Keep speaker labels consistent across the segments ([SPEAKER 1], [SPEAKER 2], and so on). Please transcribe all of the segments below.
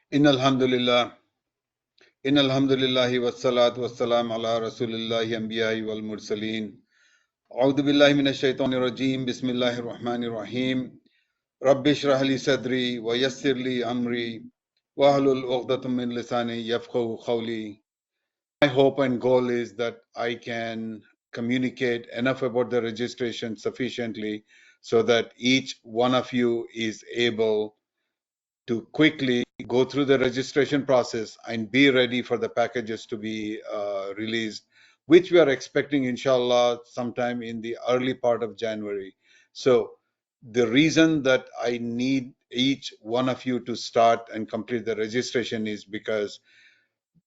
[SPEAKER 1] إن الحمد لله إن الحمد لله والصلاة والسلام على رسول الله أنبياء والمرسلين أعوذ بالله من الشيطان الرجيم بسم الله الرحمن الرحيم رب اشرح لي صدري ويسر لي أمري واحلل عقدة من لساني يفقهوا قولي. My hope and goal is that I can communicate enough about the registration sufficiently so that each one of you is able to quickly go through the registration process and be ready for the packages to be released, which we are expecting, inshallah, sometime in the early part of January. So the reason that I need each one of you to start and complete the registration is because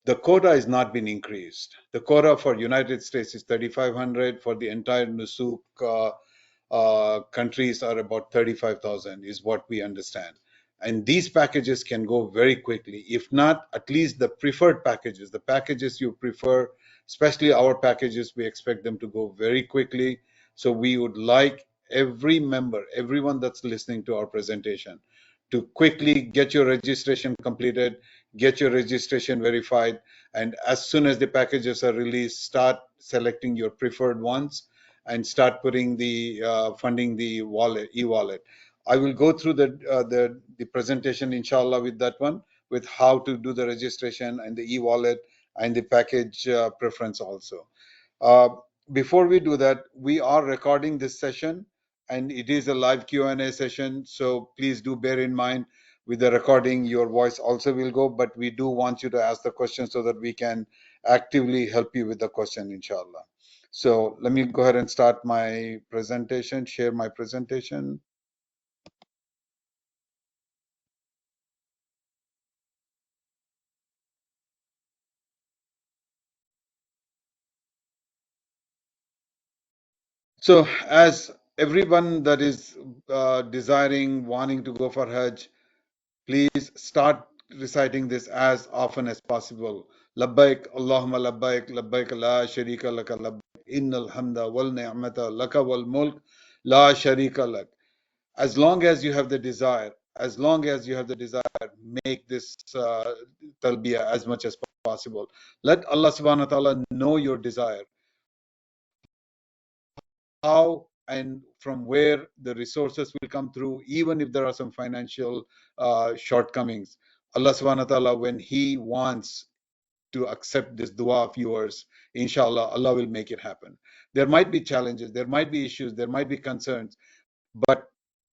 [SPEAKER 1] the quota has not been increased. The quota for United States is 3,500. For the entire Nusuk countries are about 35,000 is what we understand. And these packages can go very quickly. If not, at least the preferred packages, the packages you prefer, especially our packages, we expect them to go very quickly. So we would like every member, everyone that's listening to our presentation, to quickly get your registration completed, get your registration verified, and as soon as the packages are released, start selecting your preferred ones and start putting the funding the wallet, e-wallet. I will go through the presentation, inshallah, with that one, with how to do the registration and the e-wallet and the package preference also. Uh, Before we do that, we are recording this session and it is a live Q&A session. So please do bear in mind with the recording, your voice also will go, but we do want you to ask the question so that we can actively help you with the question, inshallah. So let me go ahead and start my presentation, share my presentation. So as everyone that is desiring, wanting to go for Hajj, please start reciting this as often as possible. Labbaik Allahumma labbaik, labbaik la sharika laka labbaik, innal hamda wal ni'mata laka wal mulk la sharika lak. As long as you have the desire, as long as you have the desire, make this talbiyah as much as possible. Let Allah subhanahu wa ta'ala know your desire, how and from where the resources will come through, even if there are some financial shortcomings. Allah subhanahu wa ta'ala, when He wants to accept this dua of yours, inshallah, Allah will make it happen. There might be challenges, there might be issues, there might be concerns, but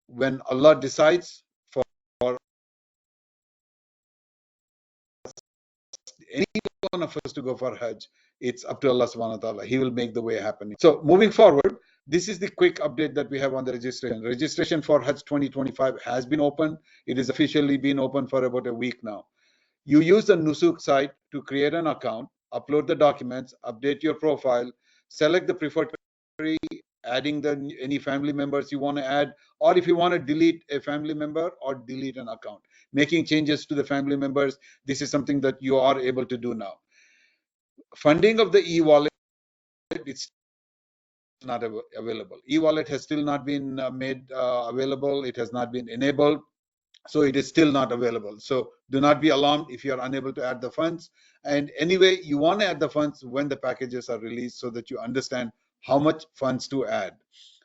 [SPEAKER 1] when Allah decides for any one of us to go for Hajj, it's up to Allah subhanahu wa ta'ala. He will make the way happen. So moving forward, this is the quick update that we have on the registration. Registration for Hajj 2025 has been open. It is officially been open for about a week now. You use the Nusuk site to create an account, upload the documents, update your profile, select the preferred category, adding any family members you want to add, or if you want to delete a family member or delete an account, making changes to the family members. This is something that you are able to do now. Funding of the e-wallet, it's not available. E-wallet has still not been made available. It has not been enabled. So it is still not available. So do not be alarmed if you are unable to add the funds. And anyway, you want to add the funds when the packages are released so that you understand how much funds to add.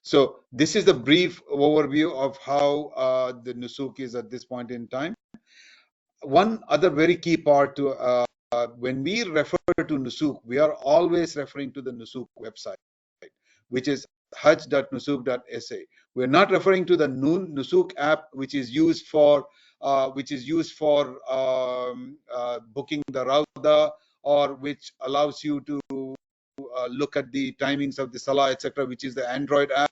[SPEAKER 1] So this is the brief overview of how the Nusuk is at this point in time. One other very key part to when we refer to Nusuk, we are always referring to the Nusuk website, which is hajj.nusuk.sa. We're not referring to the Nusuk app, which is used for booking the Rawda, or which allows you to look at the timings of the Salah, etc., which is the Android app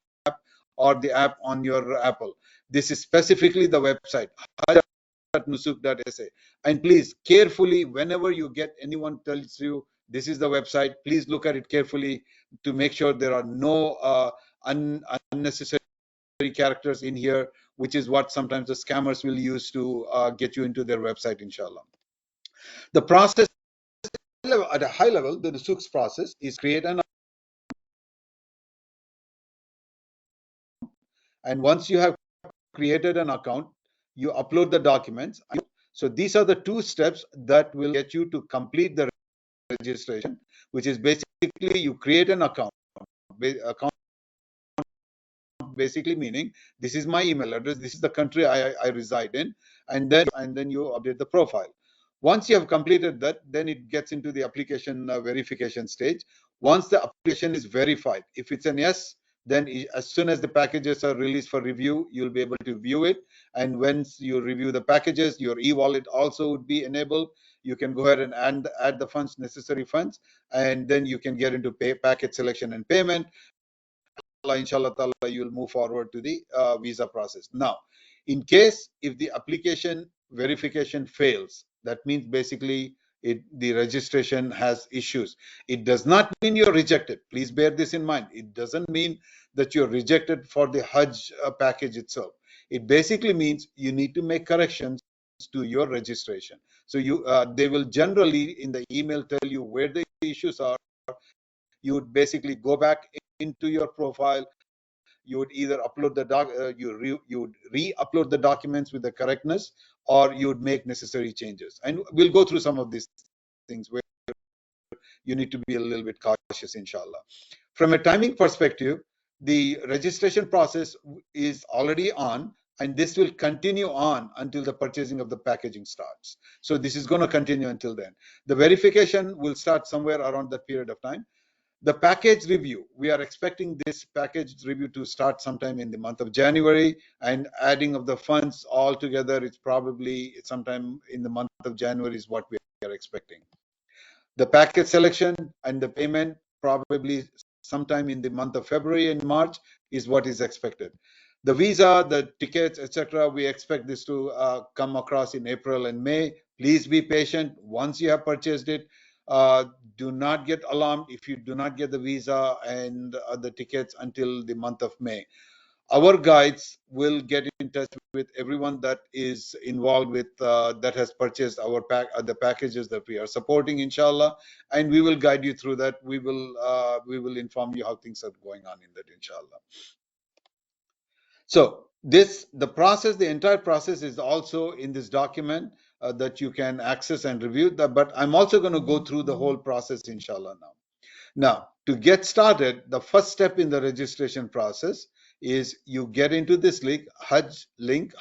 [SPEAKER 1] or the app on your Apple. This is specifically the website, hajj.nusuk.sa. And please, carefully, whenever you get anyone tells you this is the website, please look at it carefully to make sure there are no unnecessary characters in here, which is what sometimes the scammers will use to get you into their website, inshallah. The process at a high level, the Nusuk's process is create an, and once you have created an account, you upload the documents. So these are the two steps that will get you to complete the registration, which is basically you create an account. Account basically meaning this is my email address, this is the country I reside in, and then you update the profile. Once you have completed that, then it gets into the application verification stage. Once the application is verified, if it's an yes, then as soon as the packages are released for review, you'll be able to view it. And once you review the packages, your e-wallet also would be enabled. You can go ahead and add the funds, necessary funds, and then you can get into package selection and payment. Inshallah ta'ala, you will move forward to the visa process. Now, in case if the application verification fails, that means basically the registration has issues. It does not mean you're rejected. Please bear this in mind. It doesn't mean that you're rejected for the Hajj package itself. It basically means you need to make corrections to your registration. So they will generally in the email tell you where the issues are. You would basically go back into your profile. You would either upload the you would re-upload the documents with the correctness, or you would make necessary changes. And we'll go through some of these things where you need to be a little bit cautious, inshallah. From a timing perspective, the registration process is already on, and this will continue on until the purchasing of the packaging starts. So this is going to continue until then. The verification will start somewhere around that period of time. The package review, we are expecting this package review to start sometime in the month of January, and adding of the funds all together, it's probably sometime in the month of January is what we are expecting. The package selection and the payment probably sometime in the month of February and March is what is expected. The visa, the tickets, etc., we expect this to come across in April and May. Please be patient. Once you have purchased it, do not get alarmed if you do not get the visa and the tickets until the month of May. Our guides will get in touch with everyone that is involved with that has purchased our the packages that we are supporting, inshallah, and we will guide you through that. We will inform you how things are going on in that, inshallah. So the entire process is also in this document that you can access and review that, but I'm also going to go through the whole process, inshallah, now. Now, to get started, the first step in the registration process is you get into this link,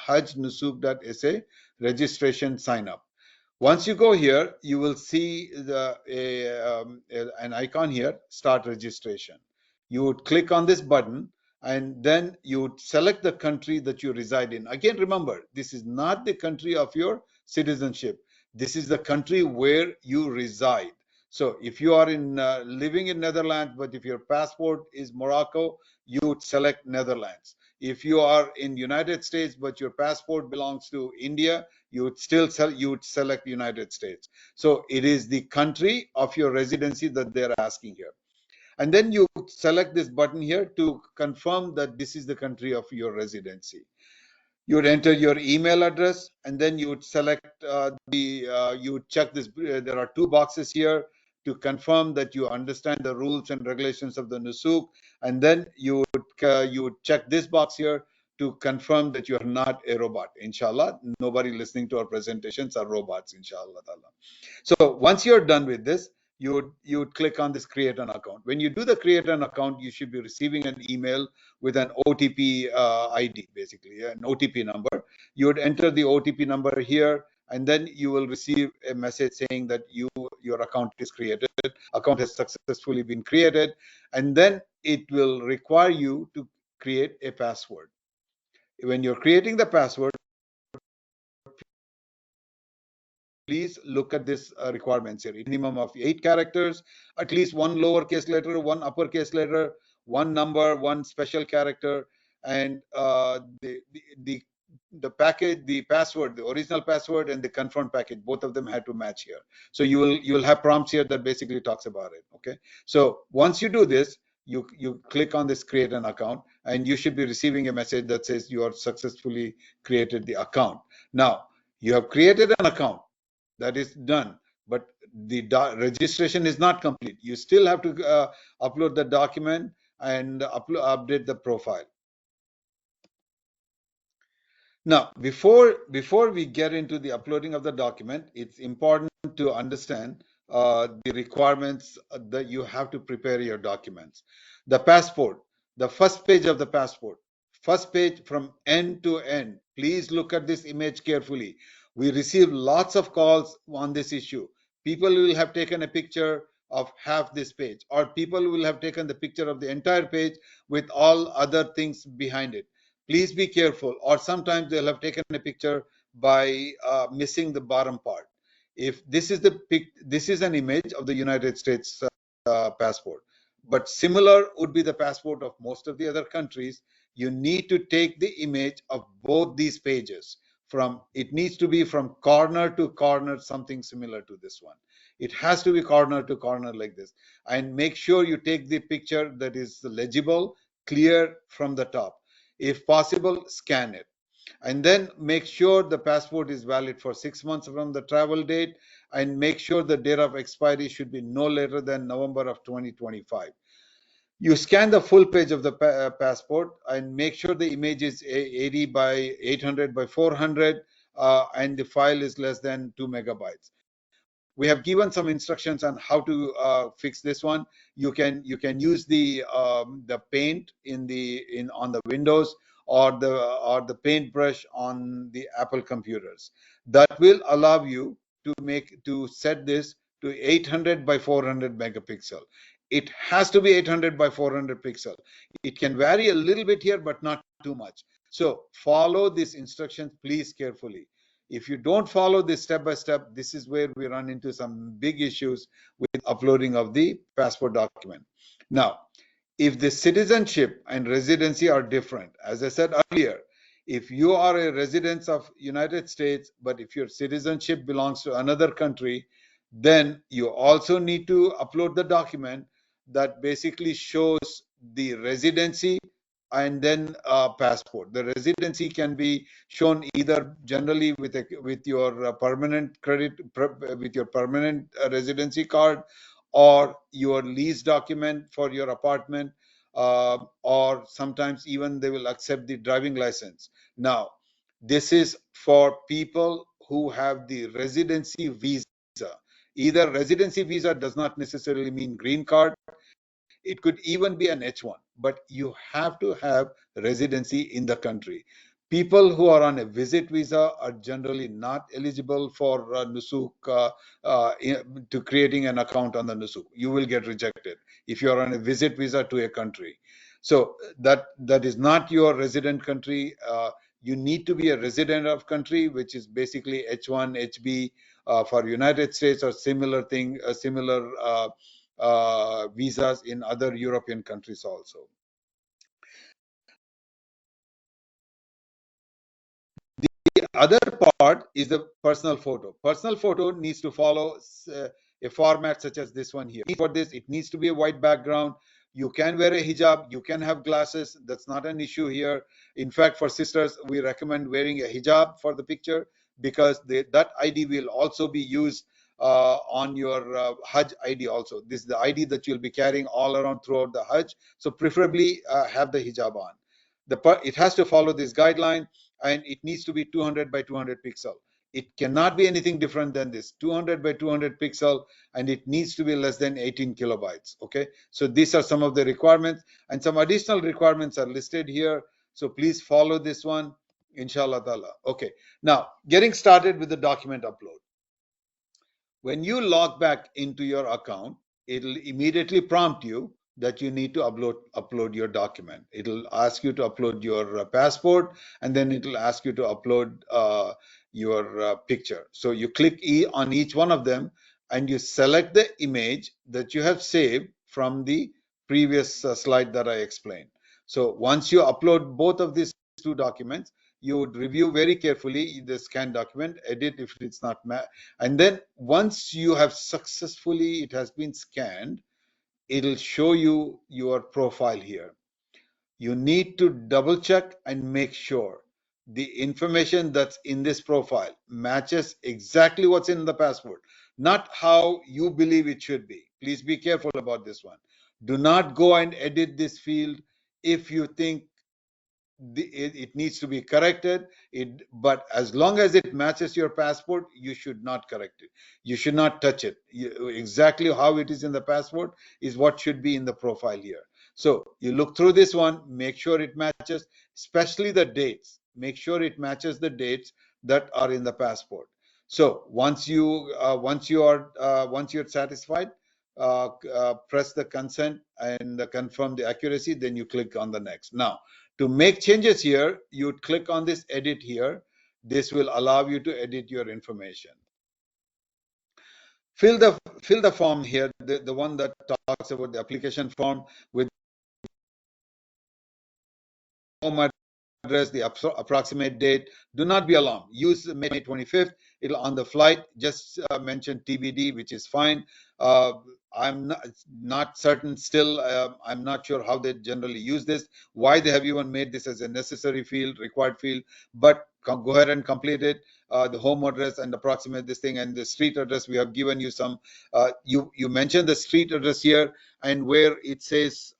[SPEAKER 1] hajnusuk.sa, registration sign up. Once you go here, you will see an icon here, start registration. You would click on this button, and then you would select the country that you reside in. Again, remember, this is not the country of your citizenship. This is the country where you reside. So if you are living in Netherlands, but if your passport is Morocco, you would select Netherlands. If you are in United States, but your passport belongs to India, you would select United States. So it is the country of your residency that they're asking here. And then you select this button here to confirm that this is the country of your residency. You would enter your email address, and then you would select you would check this. There are two boxes here to confirm that you understand the rules and regulations of the nusuk, and then you would check this box here to confirm that you are not a robot. Inshallah, nobody listening to our presentations are robots, inshallah. So once you're done with this, you would click on this create an account. When you do the create an account, you should be receiving an email with an OTP ID, basically an OTP number. You would enter the OTP number here, and then you will receive a message saying that your account is created. Account has successfully been created, and then it will require you to create a password. When you're creating the password, please look at this requirements here. Minimum of 8 characters, at least 1 lowercase letter, 1 uppercase letter, 1 number, 1 special character, and the package, the password, the original password, and the confirmed package, both of them had to match here. So you will have prompts here that basically talks about it. Okay. So once you do this, you click on this create an account, and you should be receiving a message that says you are successfully created the account. Now you have created an account. That is done, but the registration is not complete. You still have to upload the document and update the profile. Now, before we get into the uploading of the document, it's important to understand the requirements that you have to prepare your documents. The passport, the first page of the passport, first page from end to end. Please look at this image carefully. We receive lots of calls on this issue. People will have taken a picture of half this page, or people will have taken the picture of the entire page with all other things behind it. Please be careful, or sometimes they'll have taken a picture by missing the bottom part. If this is this is an image of the United States passport, but similar would be the passport of most of the other countries. You need to take the image of both these pages. It needs to be from corner to corner, something similar to this one. It has to be corner to corner like this, and make sure you take the picture that is legible, clear from the top. If possible, scan it. And then make sure the passport is valid for 6 months from the travel date, and make sure the date of expiry should be no later than November of 2025. You scan the full page of the passport and make sure the image is 80 by 800 by 400 and the file is less than 2 megabytes. We have given some instructions on how to fix this one. You can use the paint on the Windows, or the paintbrush on the Apple computers. That will allow you to set this to 800 by 400 megapixel. It has to be 800 by 400 pixel. It can vary a little bit here, but not too much. So follow these instructions, please, carefully. If you don't follow this step by step, this is where we run into some big issues with uploading of the passport document. Now, if the citizenship and residency are different, as I said earlier, if you are a resident of United States, but if your citizenship belongs to another country, then you also need to upload the document that basically shows the residency and then passport. The residency can be shown either generally with your permanent residency card, or your lease document for your apartment, or sometimes even they will accept the driving license. Now, this is for people who have the residency visa. Either residency visa does not necessarily mean green card. It could even be an H1, but you have to have residency in the country. People who are on a visit visa are generally not eligible for Nusuk, to creating an account on the Nusuk. You will get rejected if you are on a visit visa to a country. So that is not your resident country. You need to be a resident of country, which is basically H1, HB for United States, or similar thing, similar visas in other European countries also. The other part is the personal photo. Personal photo needs to follow a format such as this one here. For this, it needs to be a white background. You can wear a hijab, you can have glasses, that's not an issue here. In fact, for sisters, we recommend wearing a hijab for the picture, because that ID will also be used on your Hajj ID also. This is the ID that you'll be carrying all around throughout the Hajj. So preferably have the hijab on. It has to follow this guideline, and it needs to be 200 by 200 pixel. It cannot be anything different than this, 200 by 200 pixel, and it needs to be less than 18 kilobytes. Okay, so these are some of the requirements, and some additional requirements are listed here. So please follow this one, inshallah ta'ala. Okay, now getting started with the document upload. When you log back into your account, it'll immediately prompt you that you need to upload your document. It'll ask you to upload your passport, and then it'll ask you to upload your picture. So you click on each one of them, and you select the image that you have saved from the previous slide that I explained. So once you upload both of these two documents, you would review very carefully the scanned document, edit if it's not and then once you have successfully, it has been scanned, it'll show you your profile here. You need to double check and make sure the information that's in this profile matches exactly what's in the passport, not how you believe it should be. Please be careful about this one. Do not go and edit this field if you think it needs to be corrected. But as long as it matches your passport, you should not correct it. You should not touch it. Exactly how it is in the passport is what should be in the profile here. So you look through this one, make sure it matches, especially the dates. Make sure it matches the dates that are in the passport. So once you're satisfied, press the consent and confirm the accuracy, then you click on the next. Now, to make changes here, you would click on this edit here. This will allow you to edit your information. Fill the form here, the one that talks about the application form with home address, the approximate date. Do not be alarmed. Use May 25th. It'll on the flight. Just mention TBD, which is fine. I'm not certain still. I'm not sure how they generally use this, why they have even made this as a necessary field, required field, but go ahead and complete it. The home address and approximate this thing, and the street address. We have given you some. You mentioned the street address here, and where it says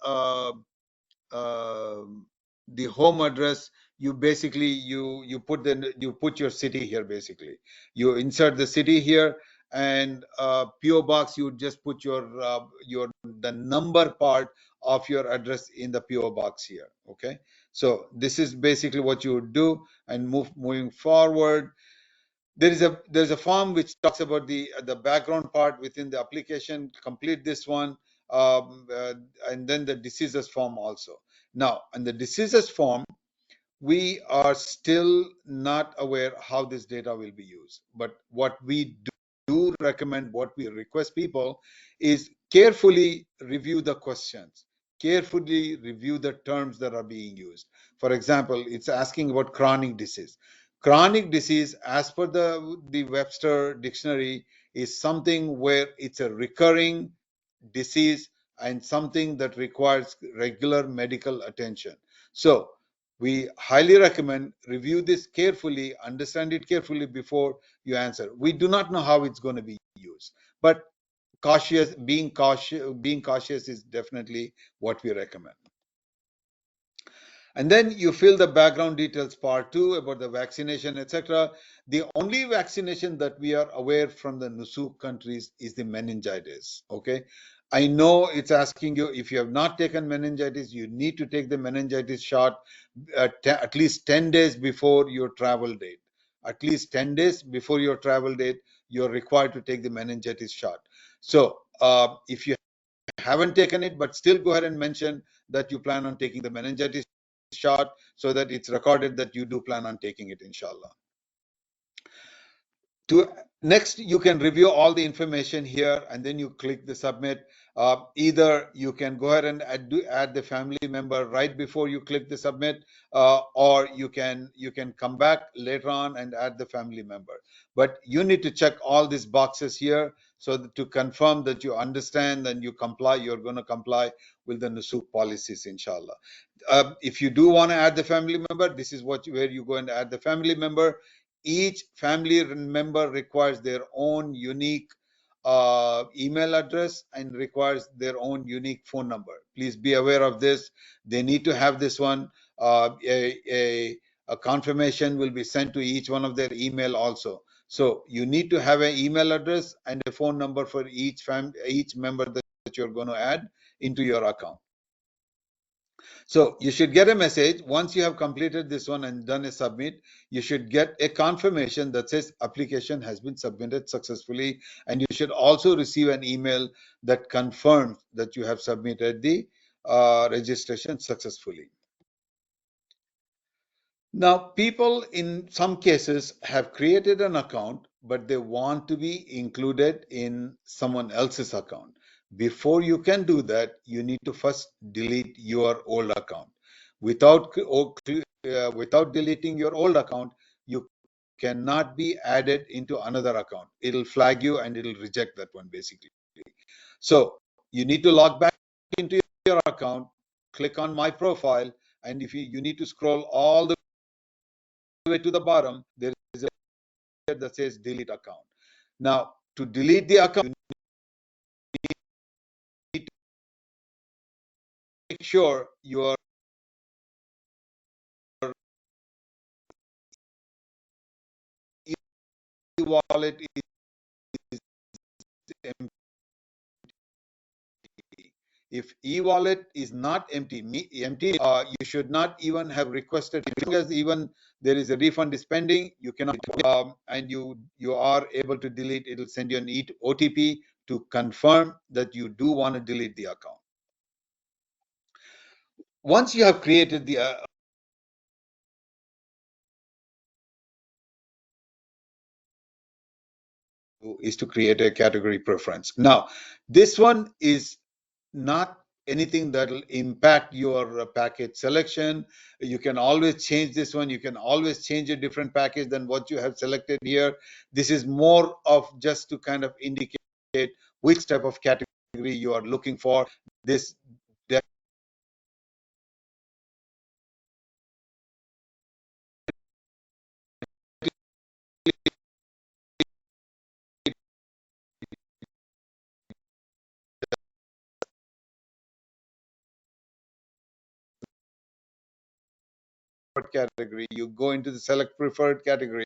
[SPEAKER 1] the home address, you basically you put your city here. Basically, you insert the city here, and PO box, you just put the number part of your address in the PO box here. Okay, so this is basically what you would do. And moving forward, there's a form which talks about the background part within the application. Complete this one, and then the diseases form also. Now, in the diseases form, we are still not aware how this data will be used. But what we do recommend, what we request people is carefully review the questions, carefully review the terms that are being used. For example, it's asking about chronic disease. Chronic disease, as per the Webster dictionary, is something where it's a recurring disease and something that requires regular medical attention. So we highly recommend review this carefully, understand it carefully before you answer. We do not know how it's going to be used, but being cautious is definitely what we recommend. And then you fill the background details part 2 about the vaccination, etc. The only vaccination that we are aware from the NUSUC countries is the meningitis. Okay, I know it's asking you, if you have not taken meningitis, you need to take the meningitis shot at least 10 days before your travel date. At least 10 days before your travel date, you're required to take the meningitis shot. So if you haven't taken it, but still go ahead and mention that you plan on taking the meningitis shot, so that it's recorded that you do plan on taking it, inshallah. Next, you can review all the information here, and then you click the submit. Either you can go ahead and add the family member right before you click the submit, or you can come back later on and add the family member. But you need to check all these boxes here, so that to confirm that you understand and you comply, you're going to comply with the NUSUC policies, inshallah. If you do want to add the family member, this is where you go and add the family member. Each family member requires their own unique email address and requires their own unique phone number. Please be aware of this. They need to have this one. A confirmation will be sent to each one of their email also. So you need to have an email address and a phone number for each member that you're going to add into your account. So you should get a message once you have completed this one and done a submit. You should get a confirmation that says application has been submitted successfully, and you should also receive an email that confirms that you have submitted the registration successfully. Now, people in some cases have created an account, but they want to be included in someone else's account. Before you can do that, you need to first delete your old account. Without deleting your old account, you cannot be added into another account. It'll flag you and it'll reject that one, basically. So you need to log back into your account, click on my profile, and if you need to scroll all the way to the bottom, there is a that says delete account. Now, to delete the account, you need to make sure your e-wallet is empty. If e-wallet is not empty, you should not even have requested. As long as even there is a refund is pending, you cannot, and you are able to delete. It will send you an OTP to confirm that you do want to delete the account. Once you have created the is to create a category preference. Now, this one is not anything that will impact your package selection. You can always change this one. You can always change a different package than what you have selected here. This is more of just to kind of indicate which type of category you are looking for. This category, you go into the select preferred category.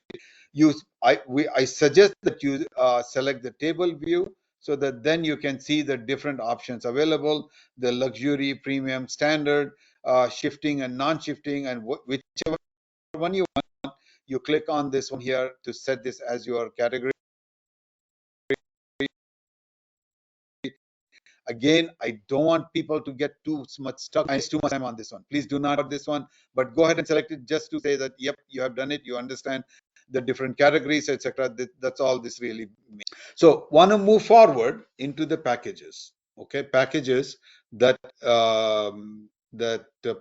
[SPEAKER 1] I suggest that you select the table view so that then you can see the different options available, the luxury, premium, standard, shifting and non-shifting, and whichever one you want, you click on this one here to set this as your category. Again, I don't want people to get too much stuck. I waste too much time on this one. Please do not do this one, but go ahead and select it just to say that, yep, you have done it. You understand the different categories, etc. That's all this really means. So, want to move forward into the packages. Okay, packages that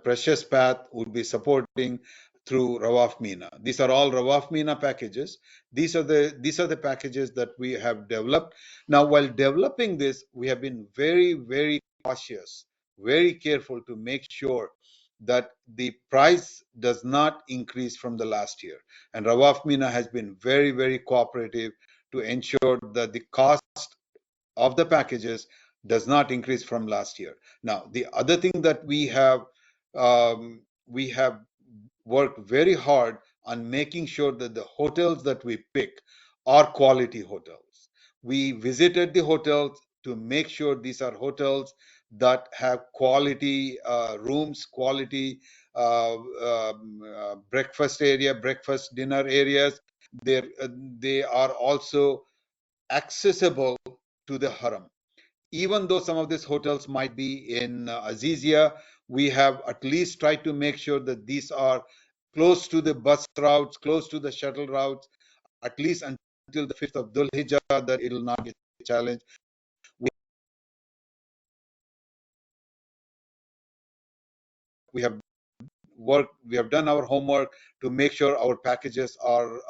[SPEAKER 1] Precious Path would be supporting through Rawaf Mina. These are all Rawaf Mina packages. These are the packages that we have developed. Now, while developing this, we have been very, very cautious, very careful to make sure that the price does not increase from the last year. And Rawaf Mina has been very, very cooperative to ensure that the cost of the packages does not increase from last year. Now, the other thing that we have worked very hard on making sure that the hotels that we pick are quality hotels. We visited the hotels to make sure these are hotels that have quality rooms, quality breakfast area, breakfast dinner areas. They are also accessible to the haram. Even though some of these hotels might be in Azizia, we have at least tried to make sure that these are close to the bus routes, close to the shuttle routes, at least until the 5th of Dhul Hijjah, that it will not be a challenge. We have done our homework to make sure our packages are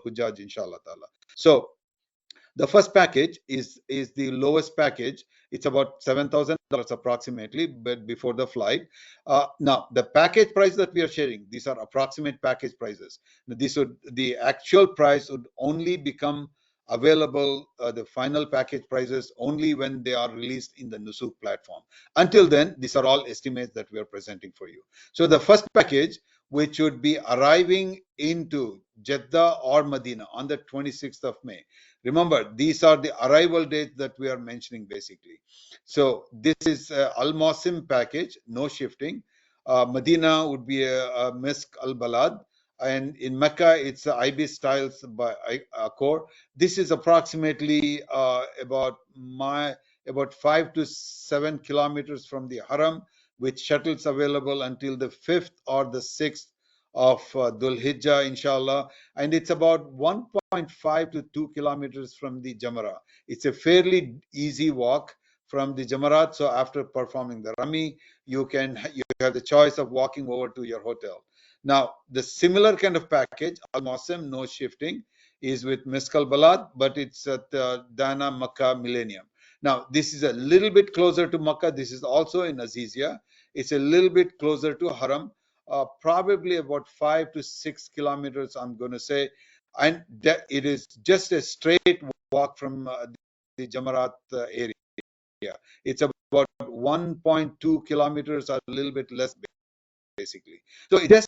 [SPEAKER 1] Hujjaj, inshallah ta'ala. So the first package is the lowest package. It's about $7,000 approximately, but before the flight. Now, the package price that we are sharing, these are approximate package prices. The actual price would only become available, the final package prices, only when they are released in the Nusuk platform. Until then, these are all estimates that we are presenting for you. So the first package, which would be arriving into Jeddah or Medina on the 26th of May. Remember, these are the arrival dates that we are mentioning basically. So this is Al Mawsim package, no shifting. Medina would be a Misk Al Balad, and in Mecca it's IB Styles by Accor. This is approximately about 5 to 7 kilometers from the Haram, with shuttles available until the 5th or the 6th of Dhul Hijjah, inshallah, and it's about 1.5 to 2 kilometers from the Jamara. It's a fairly easy walk from the Jamarat. So after performing the Rami, you have the choice of walking over to your hotel. Now, the similar kind of package, Al Mawsim, no shifting, is with Miskal Balad, but it's at Dana Makkah Millennium. Now, this is a little bit closer to Makkah. This is also in Azizia. It's a little bit closer to Haram. Probably about 5 to 6 kilometers, I'm going to say, and it is just a straight walk from the Jamarat area. It's about 1.2 kilometers, or a little bit less, basically. So it just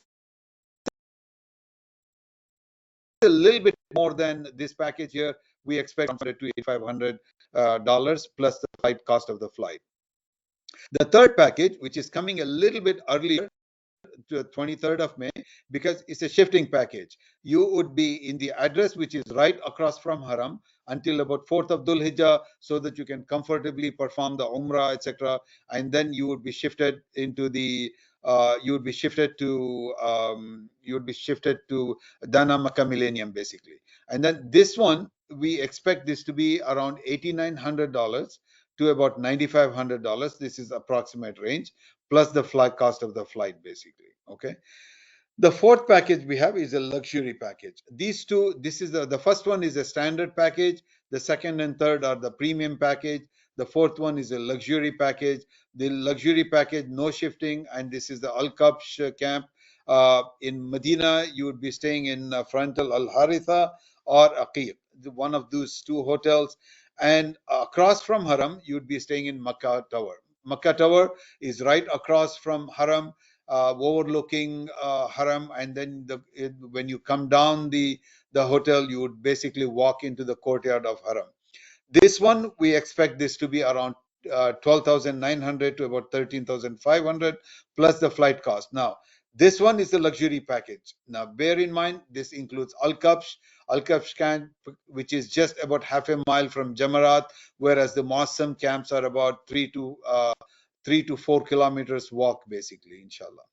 [SPEAKER 1] a little bit more than this package here. We expect $100 to $8,500 plus the flight cost of the flight. The third package, which is coming a little bit earlier, to the 23rd of May, because it's a shifting package. You would be in the address which is right across from Haram until about 4th of Dhul Hijjah, so that you can comfortably perform the Umrah, etc. And then you would be shifted into the you would be shifted to Dana Makkah Millennium, basically. And then this one, we expect this to be around $8,900 to about $9,500. This is approximate range, plus the flight cost of the flight, basically. Okay. The fourth package we have is a luxury package. These two, this is the first one is a standard package. The second and third are the premium package. The fourth one is a luxury package. The luxury package, no shifting, and this is the Al-Kabsh camp. In Medina, you would be staying in Frontal Al-Haritha or Aqeeq, one of those two hotels. And across from Haram, you would be staying in Makkah Tower. Makkah Tower is right across from Haram, overlooking Haram, and then when you come down the hotel, you would basically walk into the courtyard of Haram. This one, we expect this to be around 12,900 to about 13,500 plus the flight cost. Now, this one is the luxury package. Now, bear in mind, this includes Al-Kabsh camp, which is just about half a mile from Jamarat, whereas the Muassam camps are about 3 to 4 kilometers walk, basically, inshallah.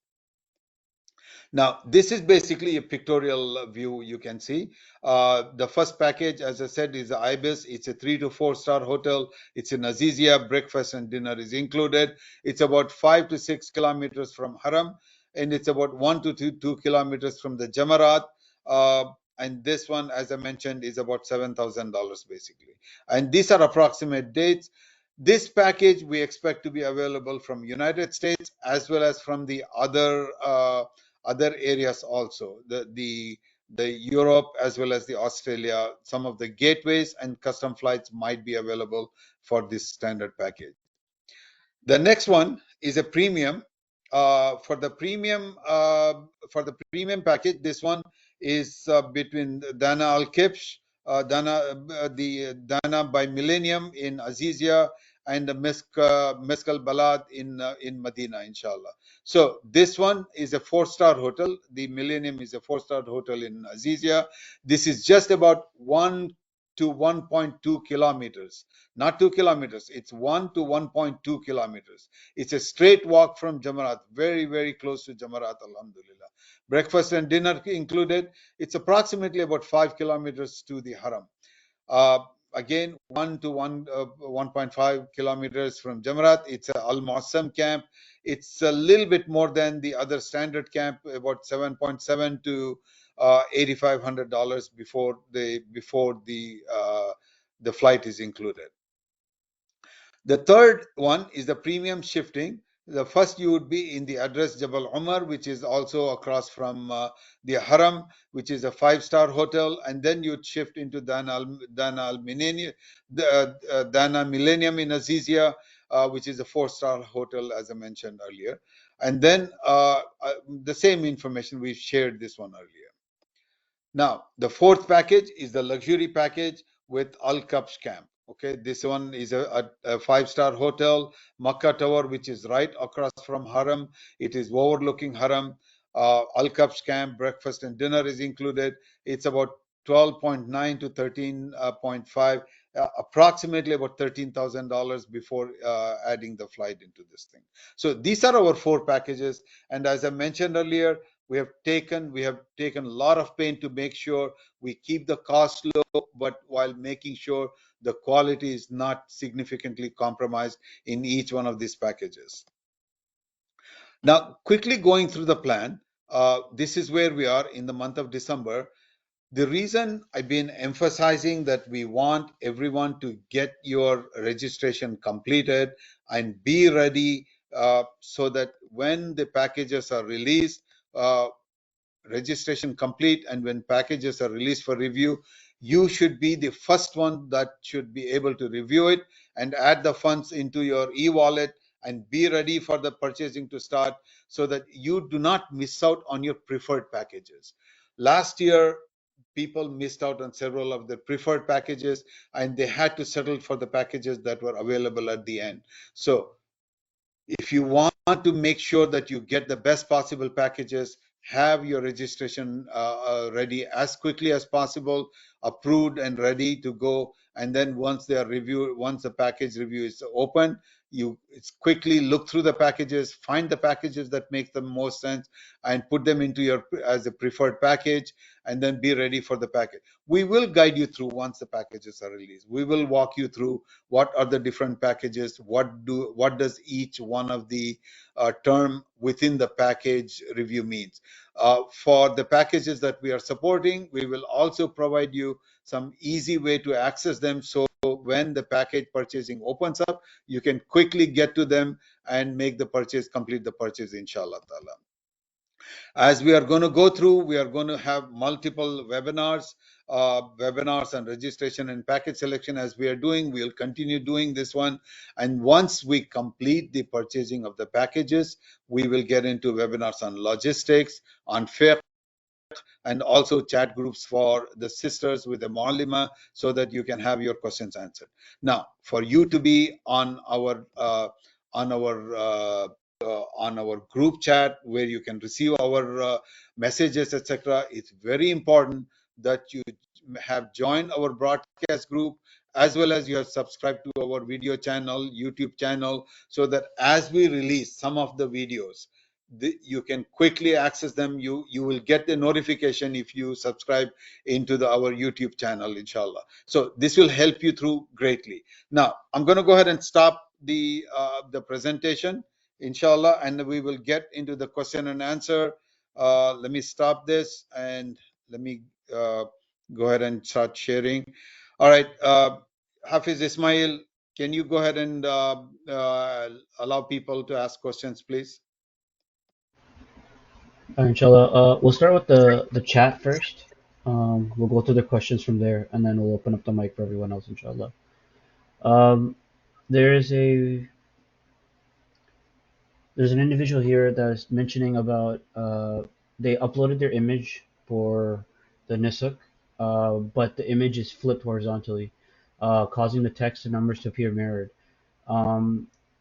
[SPEAKER 1] Now, this is basically a pictorial view you can see. The first package, as I said, is the Ibis. It's a 3 to 4 star hotel. It's in Azizia. Breakfast and dinner is included. It's about 5 to 6 kilometers from Haram, and it's about 1 to 2 kilometers from the Jamarat. And this one, as I mentioned, is about $7,000 basically. And these are approximate dates. This package we expect to be available from United States as well as from the other areas also, the Europe as well as the Australia. Some of the gateways and custom flights might be available for this standard package. The next one is a premium. For the premium package, this one is between Dana Al-Kabsh, the Dana by Millennium in Azizia, and the 𝐻𝑚𝑒𝑠𝑘 Balad in Medina, inshallah. So this one is a 4-star hotel. The Millennium is a 4-star hotel in Azizia. This is just about 1 to 1.2 kilometers, not 2 kilometers. It's 1 to 1.2 kilometers. It's a straight walk from Jamarat, very, very close to Jamarat, alhamdulillah. Breakfast and dinner included. It's approximately about 5 kilometers to the Haram. Again, 1 to 1.5 kilometers from Jamarat. It's a Al-Muassam camp. It's a little bit more than the other standard camp, about 7.7 to $8,500 before the flight is included. The third one is the premium shifting. The first, you would be in the address Jabal Umar, which is also across from the Haram, which is a 5-star hotel, and then you'd shift into Dana Millennium in Azizia, which is a 4-star hotel, as I mentioned earlier. And then the same information we shared this one earlier. Now, the fourth package is the luxury package with Al-Kabsh camp. Okay, this one is a 5-star hotel, Makkah Tower, which is right across from Haram. It is overlooking Haram. Al-Kabsh camp, breakfast and dinner is included. It's about 12.9 to 13.5, approximately about $13,000 before adding the flight into this thing. So these are our 4 packages, and as I mentioned earlier, we have taken a lot of pain to make sure we keep the cost low, but while making sure the quality is not significantly compromised in each one of these packages. Now, quickly going through the plan, this is where we are in the month of December. The reason I've been emphasizing that we want everyone to get your registration completed and be ready so that when the packages are released, registration complete, and when packages are released for review, you should be the first one that should be able to review it and add the funds into your e-wallet and be ready for the purchasing to start, so that you do not miss out on your preferred packages. Last year, people missed out on several of the preferred packages, and they had to settle for the packages that were available at the end. So if you want to make sure that you get the best possible packages, have your registration ready as quickly as possible, approved and ready to go. And then once they are reviewed, once the package review is open, you quickly look through the packages, find the packages that make the most sense, and put them into your as a preferred package, and then be ready for the package. We will guide you through once the packages are released. We will walk you through what are the different packages, what does each one of the term within the package review means. For the packages that we are supporting, we will also provide you some easy way to access them, so when the package purchasing opens up, you can quickly get to them and make the purchase, complete the purchase, inshallah ta'ala. As we are going to go through, we are going to have multiple webinars and registration and package selection. As we are doing, we'll continue doing this one, and once we complete the purchasing of the packages, we will get into webinars on logistics, on fiqh, and also chat groups for the sisters with the muallima, so that you can have your questions answered. Now, for you to be on our group chat, where you can receive our messages, etc., it's very important that you have joined our broadcast group, as well as you have subscribed to our video channel, YouTube channel, so that as we release some of the videos, you can quickly access them. You will get the notification if you subscribe into our YouTube channel, inshallah. So this will help you through greatly. Now I'm going to go ahead and stop the presentation, inshallah, and we will get into the question and answer. Let me stop this, and let me go ahead and start sharing. All right, Hafiz Ismail, can you go ahead and allow people to ask questions, please?
[SPEAKER 2] Inshallah, we'll start with the chat first. We'll go through the questions from there, and then we'll open up the mic for everyone else, inshallah. There's an individual here that's mentioning about they uploaded their image for the nusuk, but the image is flipped horizontally, causing the text and numbers to appear mirrored.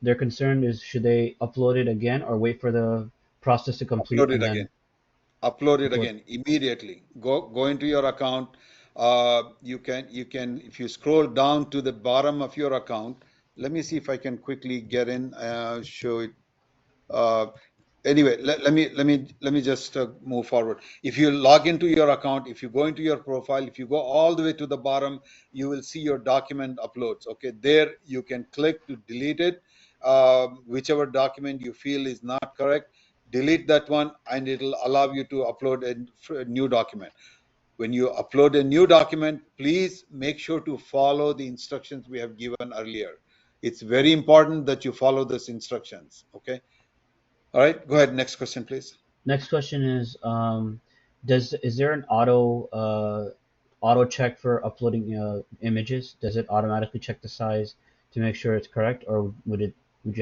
[SPEAKER 2] Their concern is, should they upload it again or wait for the process to complete?
[SPEAKER 1] Upload it again immediately. Go into your account. You can, if you scroll down to the bottom of your account, let me see if I can quickly get in, show it. Anyway, let me just move forward. If you log into your account, if you go into your profile, if you go all the way to the bottom, you will see your document uploads. Okay, there you can click to delete it. Whichever document you feel is not correct, delete that one, and it'll allow you to upload a new document. When you upload a new document, please make sure to follow the instructions we have given earlier. It's very important that you follow those instructions. Okay. All right, go ahead. Next question, please.
[SPEAKER 2] Next question is, is there an auto check for uploading images? Does it automatically check the size to make sure it's correct, or would you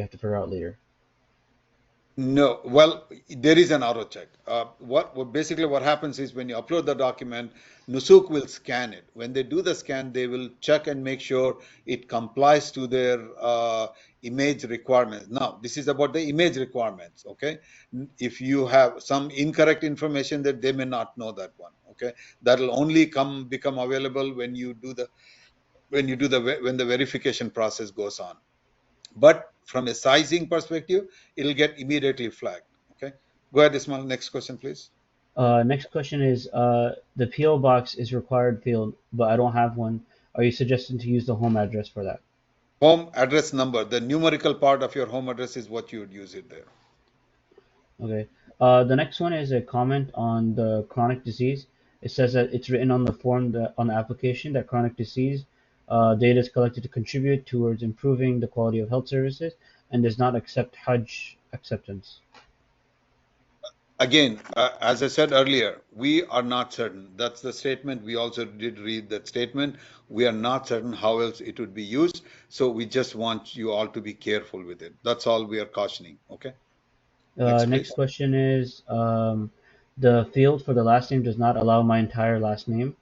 [SPEAKER 2] have to figure out later?
[SPEAKER 1] No, well, there is an auto check. Basically what happens is, when you upload the document, Nusuk will scan it. When they do the scan, they will check and make sure it complies to their image requirements. Now, this is about the image requirements. Okay, if you have some incorrect information, that they may not know that one. Okay, that will only become available when the verification process goes on. But from a sizing perspective, it'll get immediately flagged. Okay, go ahead, Ismail. Next question, please.
[SPEAKER 2] Next question is, the PO box is required field, but I don't have one. Are you suggesting to use the home address for that?
[SPEAKER 1] Home address number, the numerical part of your home address, is what you would use it there.
[SPEAKER 2] Okay. The next one is a comment on the chronic disease. It says that it's written on the form, on the application, that chronic disease data is collected to contribute towards improving the quality of health services and does not accept Hajj acceptance.
[SPEAKER 1] Again, as I said earlier, we are not certain. That's the statement. We also did read that statement. We are not certain how else it would be used. So we just want you all to be careful with it. That's all we are cautioning. Okay.
[SPEAKER 2] Next question is, The field for the last name does not allow my entire last name.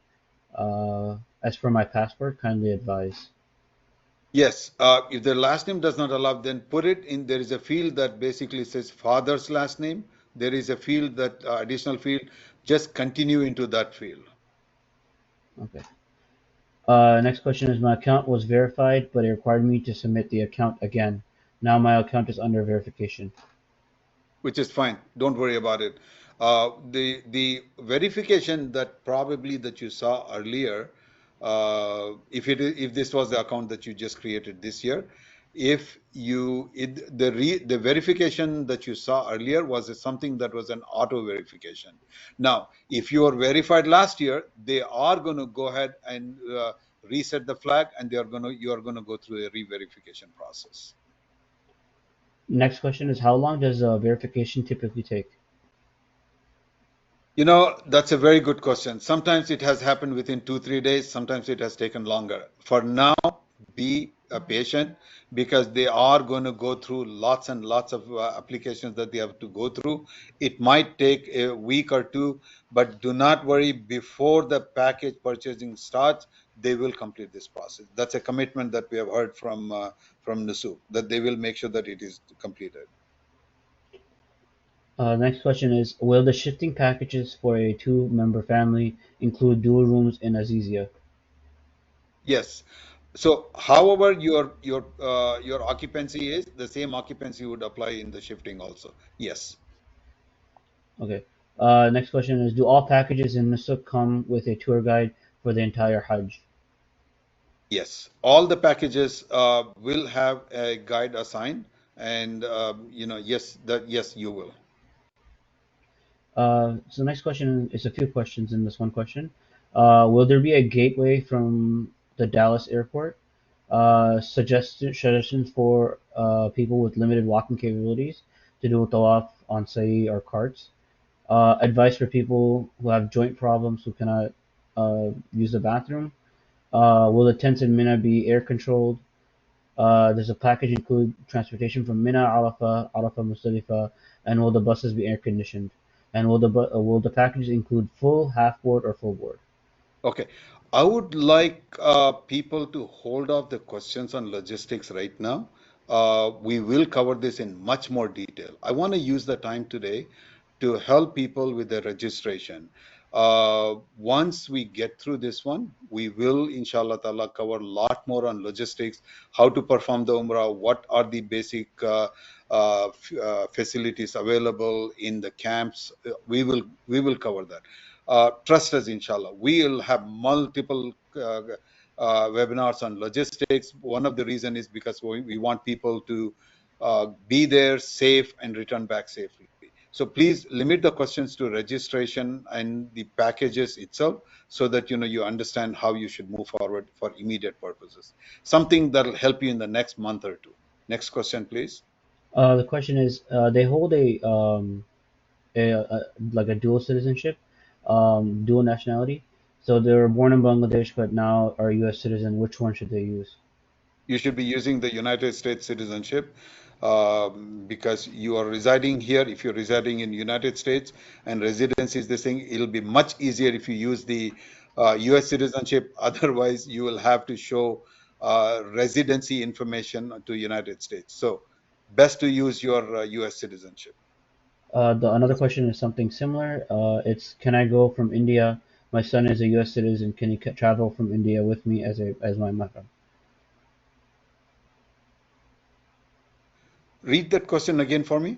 [SPEAKER 2] As for my passport, kindly advise.
[SPEAKER 1] Yes, if the last name does not allow, then put it in. There is a field that basically says father's last name. There is a field that additional field. Just continue into that field.
[SPEAKER 2] Okay. Next question is my account was verified, but it required me to submit the account again. Now my account is under verification.
[SPEAKER 1] Which is fine. Don't worry about it. The verification that probably that you saw earlier, if this was the account that you just created this year, if you the verification that you saw earlier was something that was an auto verification. Now, if you were verified last year, they are going to go ahead and reset the flag, and you are going to go through a re-verification process.
[SPEAKER 2] Next question is how long does verification typically take?
[SPEAKER 1] You know, that's a very good question. Sometimes it has happened within 2-3 days. Sometimes it has taken longer. For now, be patient, because they are going to go through lots and lots of applications that they have to go through. It might take a week or two, but do not worry. Before the package purchasing starts, they will complete this process. That's a commitment that we have heard from Nusuk, that they will make sure that it is completed.
[SPEAKER 2] Next question is, will the shifting packages for a 2-member family include dual rooms in Azizia?
[SPEAKER 1] Yes. So, however your occupancy is, the same occupancy would apply in the shifting also. Yes.
[SPEAKER 2] Okay. Next question is, do all packages in Nusuk come with a tour guide for the entire Hajj?
[SPEAKER 1] Yes. All the packages will have a guide assigned, and yes, you will.
[SPEAKER 2] So next question is a few questions in this one question. Will there be a gateway from the Dallas airport? Suggestions for people with limited walking capabilities to do tawaf on sa'i or carts. Advice for people who have joint problems who cannot use the bathroom. Will the tents in Mina be air controlled? Does the package include transportation from Mina, Arafah, Muzdalifah, and will the buses be air conditioned? And will the packages include full, half board, or full board?
[SPEAKER 1] Okay. I would like people to hold off the questions on logistics right now. We will cover this in much more detail. I want to use the time today to help people with the registration. Once we get through this one, we will, inshallah ta'ala, cover a lot more on logistics, how to perform the Umrah, what are the basic facilities available in the camps. We will cover that. Trust us, inshallah. We will have multiple webinars on logistics. One of the reasons is because we want people to be there safe and return back safely. So please limit the questions to registration and the packages itself, so that you understand how you should move forward for immediate purposes. Something that'll help you in the next month or two. Next question, please.
[SPEAKER 2] The question is, they hold like a dual citizenship, dual nationality. So they were born in Bangladesh, but now are a U.S. citizen. Which one should they use?
[SPEAKER 1] You should be using the United States citizenship, because you are residing here. If you're residing in United States and residency is this thing, it'll be much easier if you use the U.S. citizenship. Otherwise, you will have to show residency information to United States. So best to use your U.S. citizenship.
[SPEAKER 2] Another question is something similar. It's, can I go from India? My son is a U.S. citizen. Can he travel from India with me as my mahram?
[SPEAKER 1] Read that question again for me.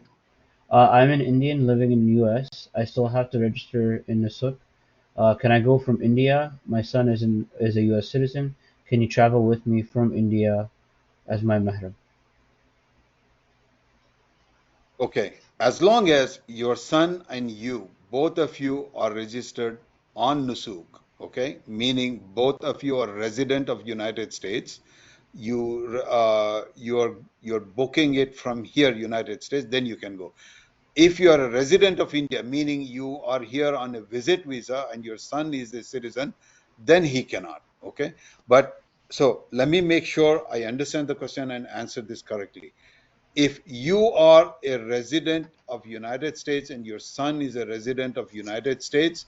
[SPEAKER 2] I'm an Indian living in the U.S. I still have to register in Nusuk. Can I go from India? My son is a U.S. citizen. Can he travel with me from India as my mahram?
[SPEAKER 1] Okay, as long as your son and you, both of you are registered on Nusuk, okay, meaning both of you are resident of United States, you're booking it from here, United States, then you can go. If you are a resident of India, meaning you are here on a visit visa and your son is a citizen, then he cannot, okay? But so let me make sure I understand the question and answer this correctly. If you are a resident of United States and your son is a resident of United States,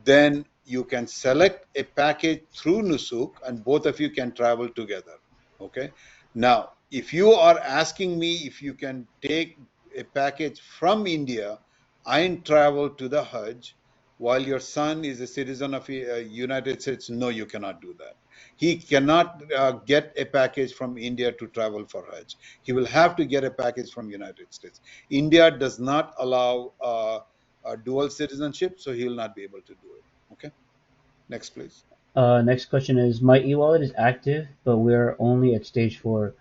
[SPEAKER 1] then you can select a package through Nusuk and both of you can travel together. Okay. Now, if you are asking me if you can take a package from India and travel to the Hajj while your son is a citizen of United States, no, you cannot do that. He cannot get a package from India to travel for Hajj. He will have to get a package from United States. India does not allow dual citizenship, so he will not be able to do it. Okay, next please.
[SPEAKER 2] Next question is, my e-wallet is active, but we're only at stage 4.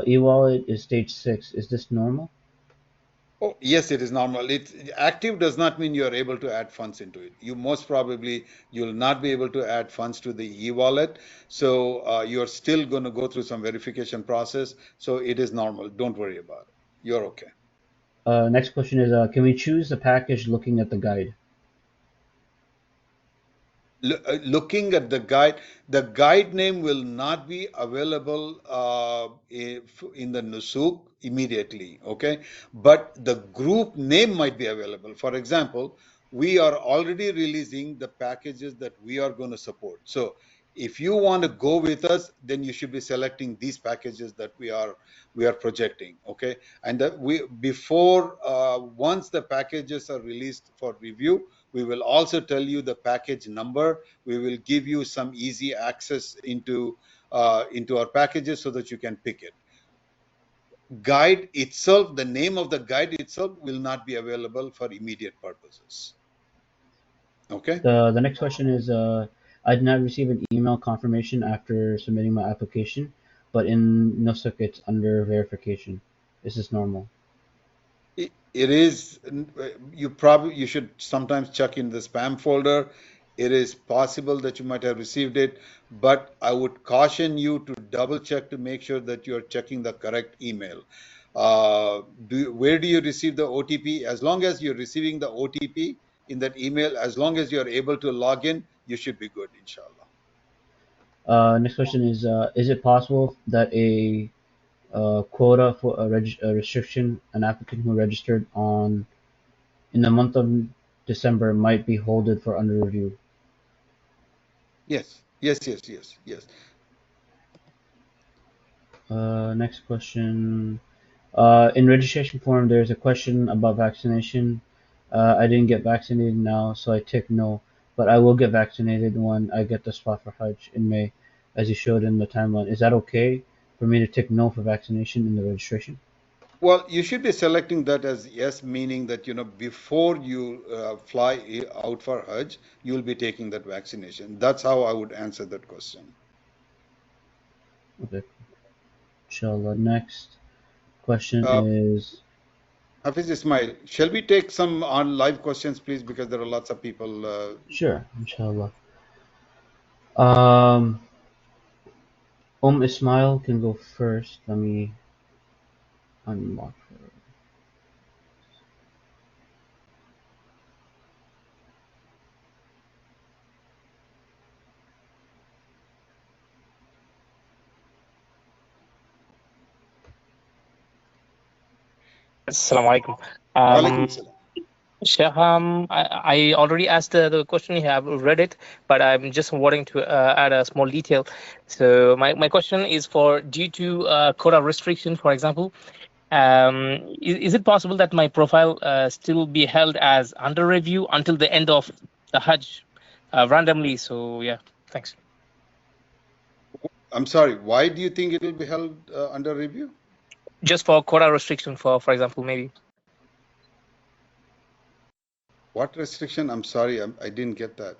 [SPEAKER 2] E-wallet is stage 6. Is this normal?
[SPEAKER 1] Oh, yes, it is normal. It's active does not mean you are able to add funds into it. You most probably you'll not be able to add funds to the e-wallet. So you're still going to go through some verification process. So it is normal. Don't worry about it. You're okay.
[SPEAKER 2] Next question is, can we choose the package looking at the guide?
[SPEAKER 1] Looking at the guide name will not be available in the Nusuk immediately, okay? But the group name might be available. For example, we are already releasing the packages that we are going to support. So if you want to go with us, then you should be selecting these packages that we are projecting, okay? And before once the packages are released for review, we will also tell you the package number. We will give you some easy access into our packages so that you can pick it. Guide itself, the name of the guide itself will not be available for immediate purposes. Okay.
[SPEAKER 2] The next question is, I did not receive an email confirmation after submitting my application, but in Nusuk it's under verification. Is this normal?
[SPEAKER 1] It is. You should sometimes check in the spam folder. It is possible that you might have received it, but I would caution you to double check to make sure that you're checking the correct email. Where do you receive the OTP? As long as you're receiving the OTP in that email, as long as you're able to log in, you should be good, inshallah.
[SPEAKER 2] Next question is it possible that a quota for a restriction, an applicant who registered in the month of December might be holded for under review?
[SPEAKER 1] Yes.
[SPEAKER 2] Next question. In registration form, there's a question about vaccination. I didn't get vaccinated now, so I tick no, but I will get vaccinated when I get the spot for Hajj in May, as you showed in the timeline. Is that okay for me to tick no for vaccination in the registration?
[SPEAKER 1] Well, you should be selecting that as yes, meaning that, before you fly out for Hajj, you'll be taking that vaccination. That's how I would answer that question.
[SPEAKER 2] Okay. Inshallah. Next question is... Hafiz
[SPEAKER 1] Ismail, shall we take some on live questions, please? Because there are lots of people.
[SPEAKER 2] Sure, inshallah. Ismail can go first. Let me unlock her.
[SPEAKER 3] Assalamu alaikum. Sheikh, I already asked the question. You have read it, but I'm just wanting to add a small detail. So my question is due to quota restriction, for example, is it possible that my profile still be held as under review until the end of the Hajj randomly? So yeah, thanks.
[SPEAKER 1] I'm sorry, why do you think it will be held under review?
[SPEAKER 3] Just for quota restriction, for example, maybe.
[SPEAKER 1] What restriction? I'm sorry, I didn't get that.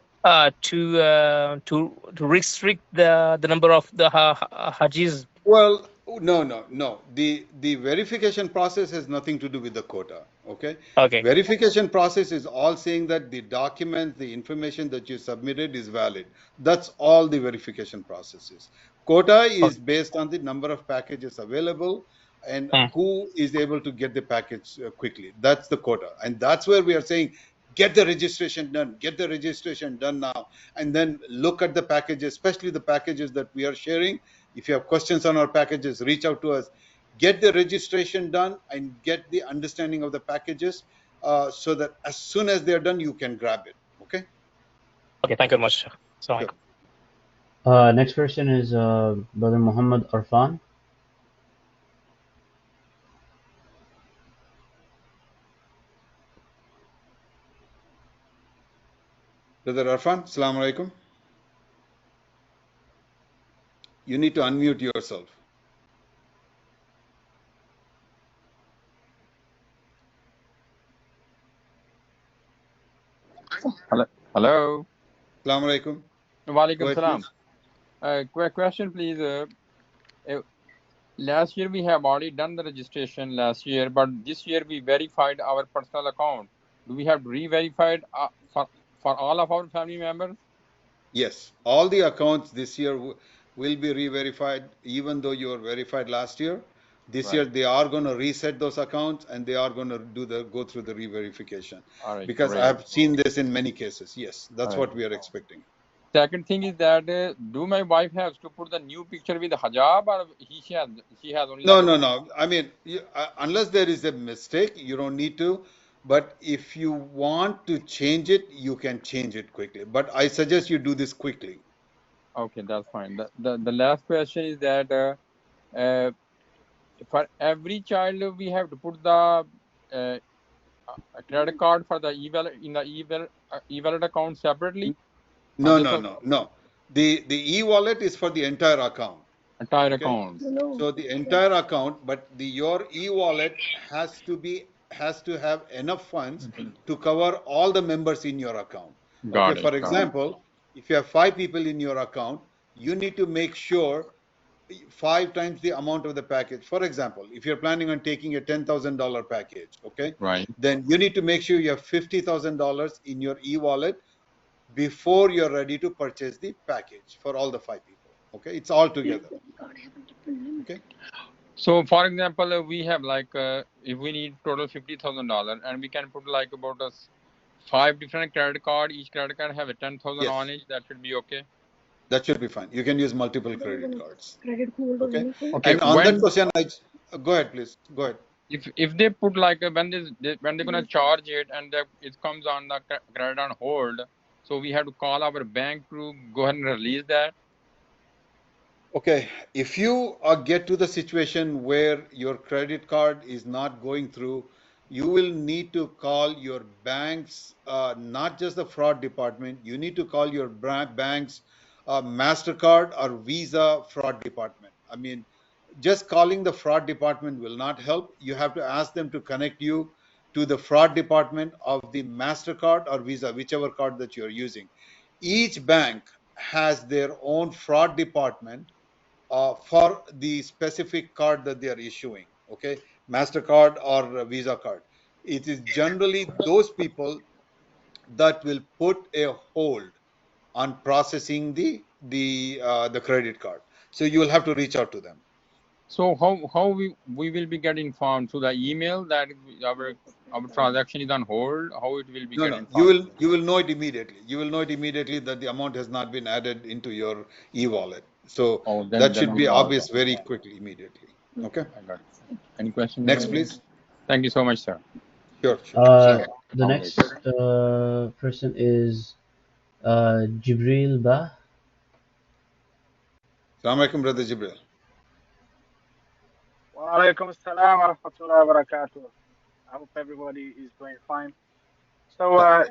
[SPEAKER 3] To restrict the number of the Hajjis.
[SPEAKER 1] Well, no. The verification process has nothing to do with the quota. Okay. Verification process is all saying that the documents, the information that you submitted is valid. That's all the verification process is. Quota is based on the number of packages available and who is able to get the package quickly. That's the quota, and that's where we are saying, get the registration done now, and then look at the packages, especially the packages that we are sharing. If you have questions on our packages, reach out to us. get the registration done and get the understanding of the packages so that as soon as they're done, you can grab it. Okay?
[SPEAKER 3] Okay, thank you very much.
[SPEAKER 1] Sure.
[SPEAKER 2] Next person is Brother Muhammad Arfan.
[SPEAKER 1] Brother Arfan, Assalamu alaikum. You need to unmute yourself.
[SPEAKER 4] Hello.
[SPEAKER 1] Assalamu alaikum.
[SPEAKER 4] Walaikum salam. Quick question, please. Last year we have already done the registration last year, but this year we verified our personal account. Do we have to re-verify for all of our family members?
[SPEAKER 1] Yes, all the accounts this year will be re-verified, even though you were verified last year. This year they are going to reset those accounts and they are going to go through the re-verification. Because I have seen this in many cases. Yes, that's what we are expecting.
[SPEAKER 4] Second thing is that do my wife has to put the new picture with the hijab, or she has only?
[SPEAKER 1] No. I mean, unless there is a mistake, you don't need to. But if you want to change it, you can change it quickly. But I suggest you do this quickly.
[SPEAKER 4] Okay, that's fine. The last question is that for every child we have to put the credit card for the e-wallet account separately?
[SPEAKER 1] No. The e-wallet is for the entire account.
[SPEAKER 4] Entire account.
[SPEAKER 1] So the entire account, but your e-wallet has to have enough funds to cover all the members in your account.
[SPEAKER 4] Got it.
[SPEAKER 1] For example, if you have 5 people in your account, you need to make sure 5 times the amount of the package. For example, if you're planning on taking a $10,000 package, okay,
[SPEAKER 4] right,
[SPEAKER 1] then you need to make sure you have $50,000 in your e-wallet before you're ready to purchase the package for all the 5 people. Okay, it's all together. Okay.
[SPEAKER 4] So, for example, we have like if we need total $50,000, and we can put like about 5 different credit cards. Each credit card have a 10,000 on it. That should be okay.
[SPEAKER 1] That should be fine. You can use multiple credit cards. Okay.
[SPEAKER 4] Okay.
[SPEAKER 1] And on that question, go ahead, please. Go ahead.
[SPEAKER 4] If they put like when they're gonna charge it and it comes on the credit on hold, so we have to call our bank to go ahead and release that.
[SPEAKER 1] Okay, if you get to the situation where your credit card is not going through, you will need to call your bank's, not just the fraud department, you need to call your bank's MasterCard or Visa fraud department. I mean, just calling the fraud department will not help. You have to ask them to connect you to the fraud department of the MasterCard or Visa, whichever card that you're using. Each bank has their own fraud department for the specific card that they are issuing, okay, MasterCard or Visa card. It is generally those people that will put a hold on processing the credit card. So you will have to reach out to them.
[SPEAKER 4] So how we will be getting informed through the email that our transaction is on hold? How it will be getting informed?
[SPEAKER 1] You will know it immediately. You will know it immediately that the amount has not been added into your e-wallet. So that should be obvious very quickly, immediately. Okay.
[SPEAKER 4] I got it. Any questions?
[SPEAKER 1] Next, please.
[SPEAKER 4] Thank you so much, sir.
[SPEAKER 1] Sure.
[SPEAKER 2] The next person is Jibril Bah.
[SPEAKER 1] Assalamu alaikum, Brother Jibril.
[SPEAKER 5] Wa alaikum assalam wa rahmatullahi wa barakatuh. I hope everybody is doing fine. So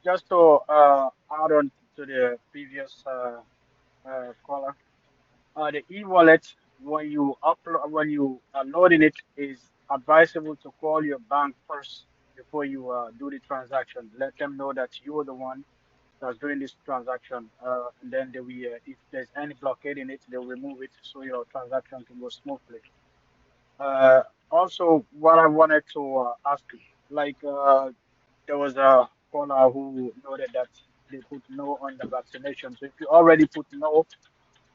[SPEAKER 5] just to add on to the previous caller, the e-wallet, when you are loading it, is advisable to call your bank first before you do the transaction. Let them know that you are the one that's doing this transaction, and then they will, if there's any blockade in it, they'll remove it so your transaction can go smoothly. Also, what I wanted to ask, like there was a caller who noted that they put no on the vaccination. So if you already put no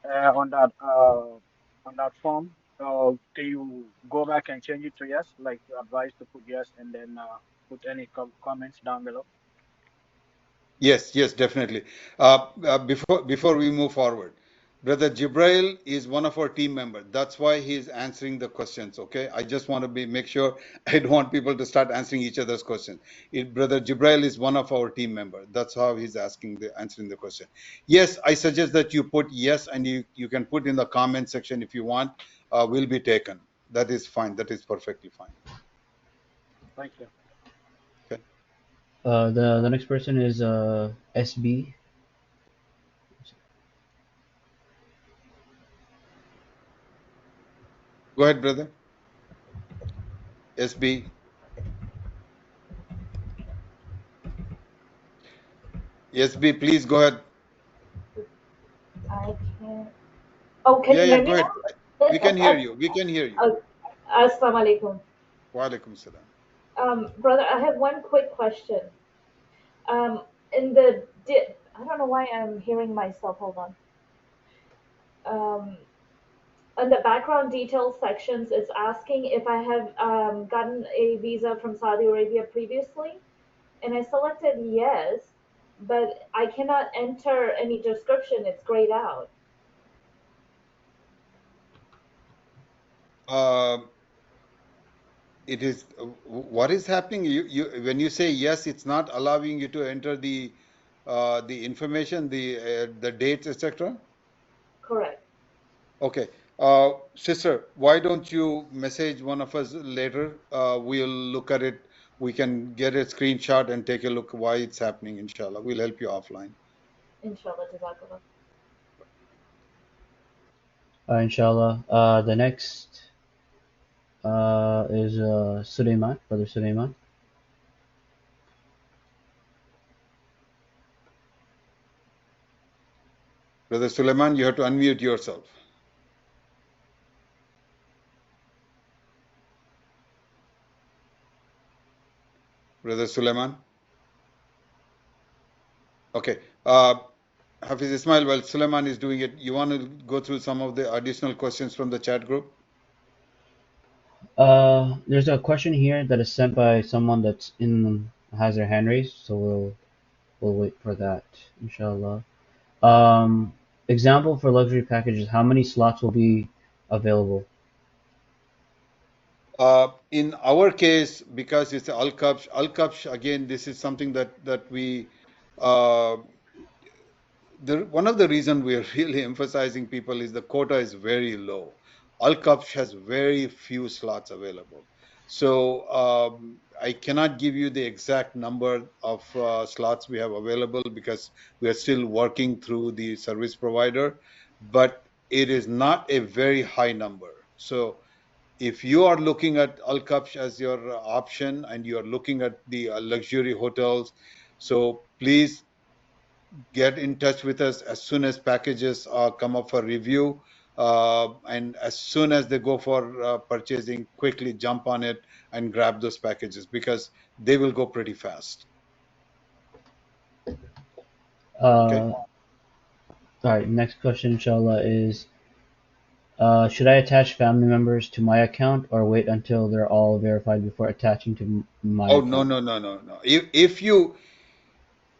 [SPEAKER 5] on that form, can you go back and change it to yes? Like you advised to put yes, and then put any comments down below.
[SPEAKER 1] Yes, definitely. Before we move forward, Brother Jibrail is one of our team members. That's why he's answering the questions. Okay, I just want to make sure I don't want people to start answering each other's questions. Brother Jibrail is one of our team members. That's how he's answering the question. Yes, I suggest that you put yes, and you can put in the comment section if you want. Will be taken. That is fine. That is perfectly fine.
[SPEAKER 5] Thank you.
[SPEAKER 1] Okay.
[SPEAKER 2] The next person is SB.
[SPEAKER 1] Go ahead, brother. SB. SB, please go ahead.
[SPEAKER 6] I can't. Oh, can you hear me
[SPEAKER 1] Go ahead.
[SPEAKER 6] now?
[SPEAKER 1] We can hear you. We can hear you.
[SPEAKER 6] Assalamu alaikum.
[SPEAKER 1] Wa alaikum salam.
[SPEAKER 6] Brother, I have one quick question. I don't know why I'm hearing myself. Hold on. In the background details sections, it's asking if I have gotten a visa from Saudi Arabia previously, and I selected yes, but I cannot enter any description. It's grayed out.
[SPEAKER 1] It is what is happening. When you say yes, it's not allowing you to enter the information, the dates, etc.
[SPEAKER 6] Correct.
[SPEAKER 1] Okay, sister, why don't you message one of us later? We'll look at it. We can get a screenshot and take a look why it's happening. Inshallah, we'll help you offline.
[SPEAKER 6] Inshallah, jazakallah.
[SPEAKER 2] Inshallah. The next is Sulaiman, Brother Sulaiman.
[SPEAKER 1] Brother Sulaiman, you have to unmute yourself. Brother Sulaiman. Okay. Hafiz Ismail, while Sulaiman is doing it, you want to go through some of the additional questions from the chat group?
[SPEAKER 2] There's a question here that is sent by someone has their hand raised, so we'll wait for that, inshallah. Example for luxury packages, how many slots will be available?
[SPEAKER 1] In our case, because it's 𝐴𝐿𝐾𝐥, again, this is something that we one of the reasons we are really emphasizing people is the quota is very low. 𝐴𝐿𝐾𝐥 has very few slots available. So I cannot give you the exact number of slots we have available because we are still working through the service provider, but it is not a very high number. So if you are looking at 𝐴𝐿𝐾𝐥 as your option and you are looking at the luxury hotels, so please get in touch with us as soon as packages come up for review, and as soon as they go for purchasing, quickly jump on it and grab those packages because they will go pretty fast. Okay.
[SPEAKER 2] All right, next question, inshallah, is should I attach family members to my account or wait until they're all verified before attaching to my account?
[SPEAKER 1] No.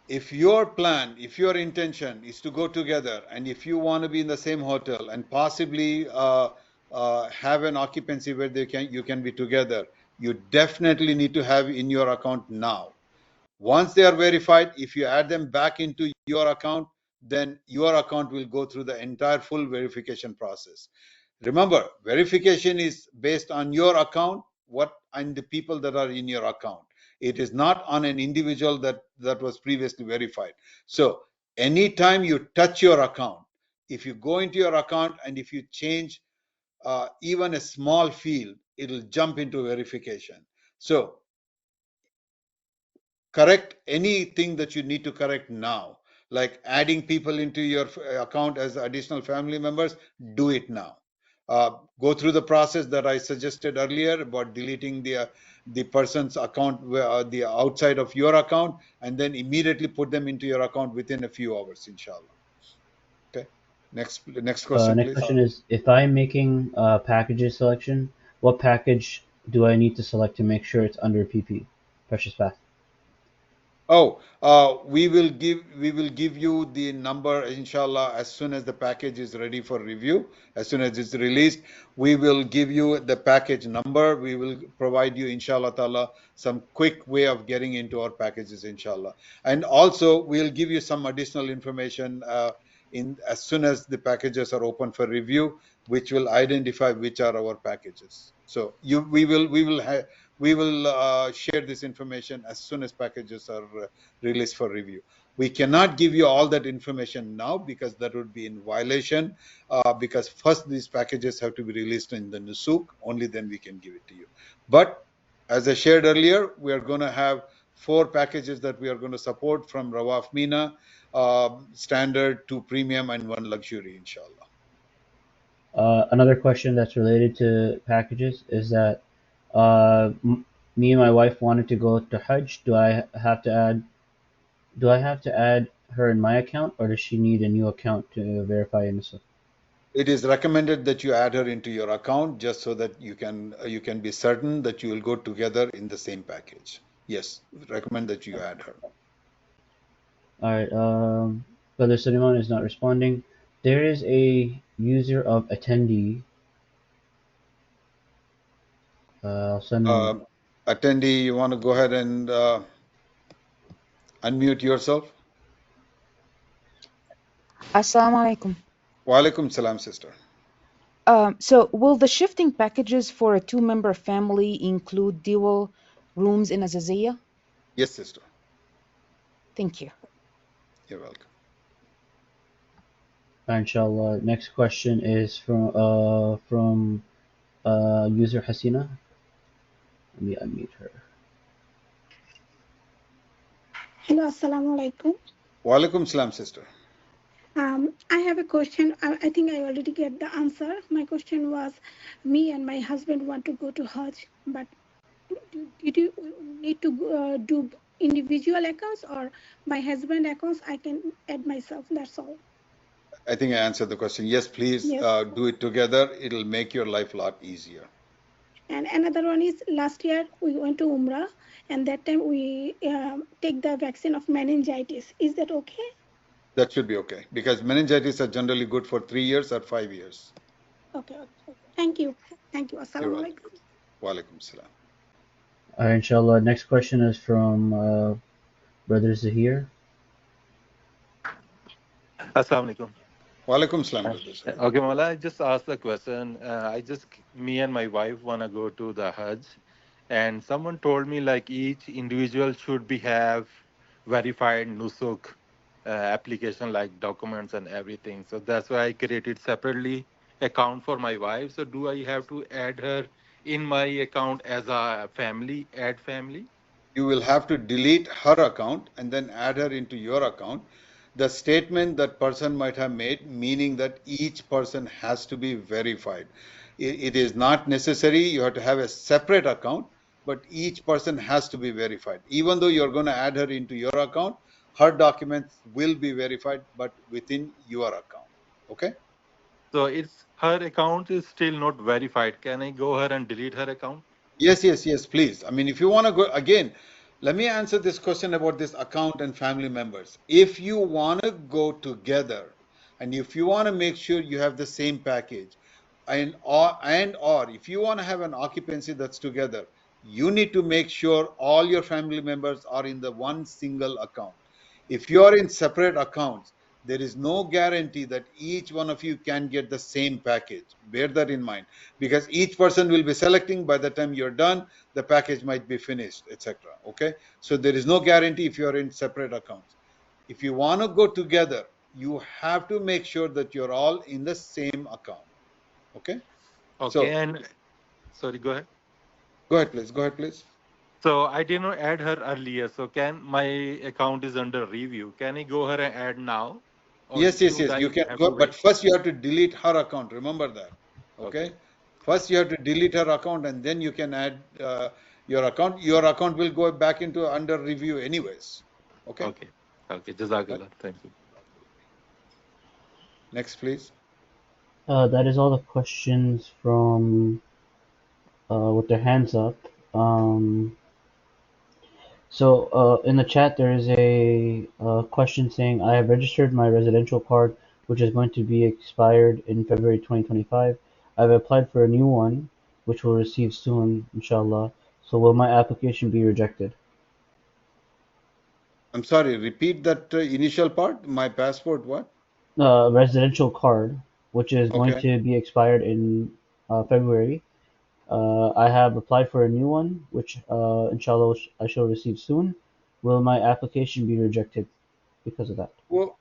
[SPEAKER 1] If your intention is to go together, and if you want to be in the same hotel and possibly have an occupancy where you can be together, you definitely need to have in your account now. Once they are verified, if you add them back into your account, then your account will go through the entire full verification process. Remember, verification is based on your account, and the people that are in your account. It is not on an individual that was previously verified. So anytime you touch your account, if you go into your account and if you change even a small field, it'll jump into verification. So correct anything that you need to correct now, like adding people into your account as additional family members, do it now. Go through the process that I suggested earlier about deleting the person's account, the outside of your account, and then immediately put them into your account within a few hours, inshallah. Okay. Next question,
[SPEAKER 2] next
[SPEAKER 1] please.
[SPEAKER 2] question is, if I'm making packages selection, what package do I need to select to make sure it's under PP, Precious Path?
[SPEAKER 1] Oh, we will give you the number, inshallah, as soon as the package is ready for review. As soon as it's released, we will give you the package number. We will provide you, inshallah ta'ala, some quick way of getting into our packages, inshallah. And also, we'll give you some additional information in as soon as the packages are open for review, which will identify which are our packages. So we will share this information as soon as packages are released for review. We cannot give you all that information now because that would be in violation, because first these packages have to be released in the nusuk, only then we can give it to you. But as I shared earlier, we are going to have 4 packages that we are going to support, from Rawaf Mina, standard to premium, and 1 luxury, inshallah.
[SPEAKER 2] Another question that's related to packages is that me and my wife wanted to go to Hajj. Do I have to add her in my account, or does she need a new account to verify nusuk?
[SPEAKER 1] It is recommended that you add her into your account, just so that you can be certain that you will go together in the same package. Yes, recommend that you add her.
[SPEAKER 2] All right. Brother Suleiman is not responding. There is a user of attendee.
[SPEAKER 1] Attendee, you want to go ahead and unmute yourself?
[SPEAKER 7] Assalamu alaikum.
[SPEAKER 1] Wa alaikum salam, sister.
[SPEAKER 7] So will the shifting packages for a 2-member family include dual rooms in Azaziyah?
[SPEAKER 1] Yes, sister.
[SPEAKER 7] Thank you.
[SPEAKER 1] You're welcome.
[SPEAKER 2] Inshallah. Next question is from user Hasina. Let me unmute her.
[SPEAKER 8] Hello, assalamu alaikum.
[SPEAKER 1] Wa alaikum salam, sister.
[SPEAKER 8] I have a question. I think I already get the answer. My question was, me and my husband want to go to Hajj, but did you need to do individual accounts, or my husband accounts I can add myself? That's all.
[SPEAKER 1] I think I answered the question. Yes, please.
[SPEAKER 8] Yes.
[SPEAKER 1] Do it together. It'll make your life a lot easier.
[SPEAKER 8] And another one is, last year we went to Umrah, and that time we take the vaccine of meningitis. Is that okay?
[SPEAKER 1] That should be okay, because meningitis are generally good for 3 years or 5 years.
[SPEAKER 8] Okay. Thank you. Assalamu alaikum.
[SPEAKER 1] Wa alaikum salam.
[SPEAKER 2] Inshallah. Next question is from Brother Zahir.
[SPEAKER 9] Assalamu alaikum.
[SPEAKER 1] Wa alaikum salam, brother.
[SPEAKER 9] Okay, Mawla, I just asked the question. Me and my wife want to go to the Hajj, and someone told me like each individual should have verified nusuk application, like documents and everything. So that's why I created separately account for my wife. So do I have to add her in my account as a family, add family?
[SPEAKER 1] You will have to delete her account and then add her into your account. The statement that person might have made, meaning that each person has to be verified. It is not necessary. You have to have a separate account, but each person has to be verified. Even though you're going to add her into your account, her documents will be verified, but within your account. Okay?
[SPEAKER 9] So it's her account is still not verified. Can I go ahead and delete her account?
[SPEAKER 1] Yes, please. I mean, if you want to go, again, let me answer this question about this account and family members. If you want to go together, and if you want to make sure you have the same package, or if you want to have an occupancy that's together, you need to make sure all your family members are in the one single account. If you are in separate accounts, there is no guarantee that each one of you can get the same package. Bear that in mind, because each person will be selecting. By the time you're done, the package might be finished, etc. Okay, so there is no guarantee if you are in separate accounts. If you want to go together, you have to make sure that you're all in the same account. Okay.
[SPEAKER 9] Okay. Sorry, go ahead.
[SPEAKER 1] Go ahead, please.
[SPEAKER 9] So I did not add her earlier. So my account is under review. Can I go ahead and add now?
[SPEAKER 1] Yes. You can go, but first you have to delete her account. Remember that. Okay. First you have to delete her account, and then you can add your account. Your account will go back into under review anyways. Okay.
[SPEAKER 9] Okay. Jazakallah. Thank you.
[SPEAKER 1] Next, please.
[SPEAKER 2] That is all the questions from with their hands up. So in the chat, there is a question saying, I have registered my residential card, which is going to be expired in February 2025. I've applied for a new one, which will receive soon, inshallah. So will my application be rejected?
[SPEAKER 1] I'm sorry, repeat that initial part. My passport, what?
[SPEAKER 2] Residential card, which is going
[SPEAKER 1] Okay.
[SPEAKER 2] to be expired in February. I have applied for a new one, which inshallah I shall receive soon. Will my application be rejected because of that?
[SPEAKER 1] Well,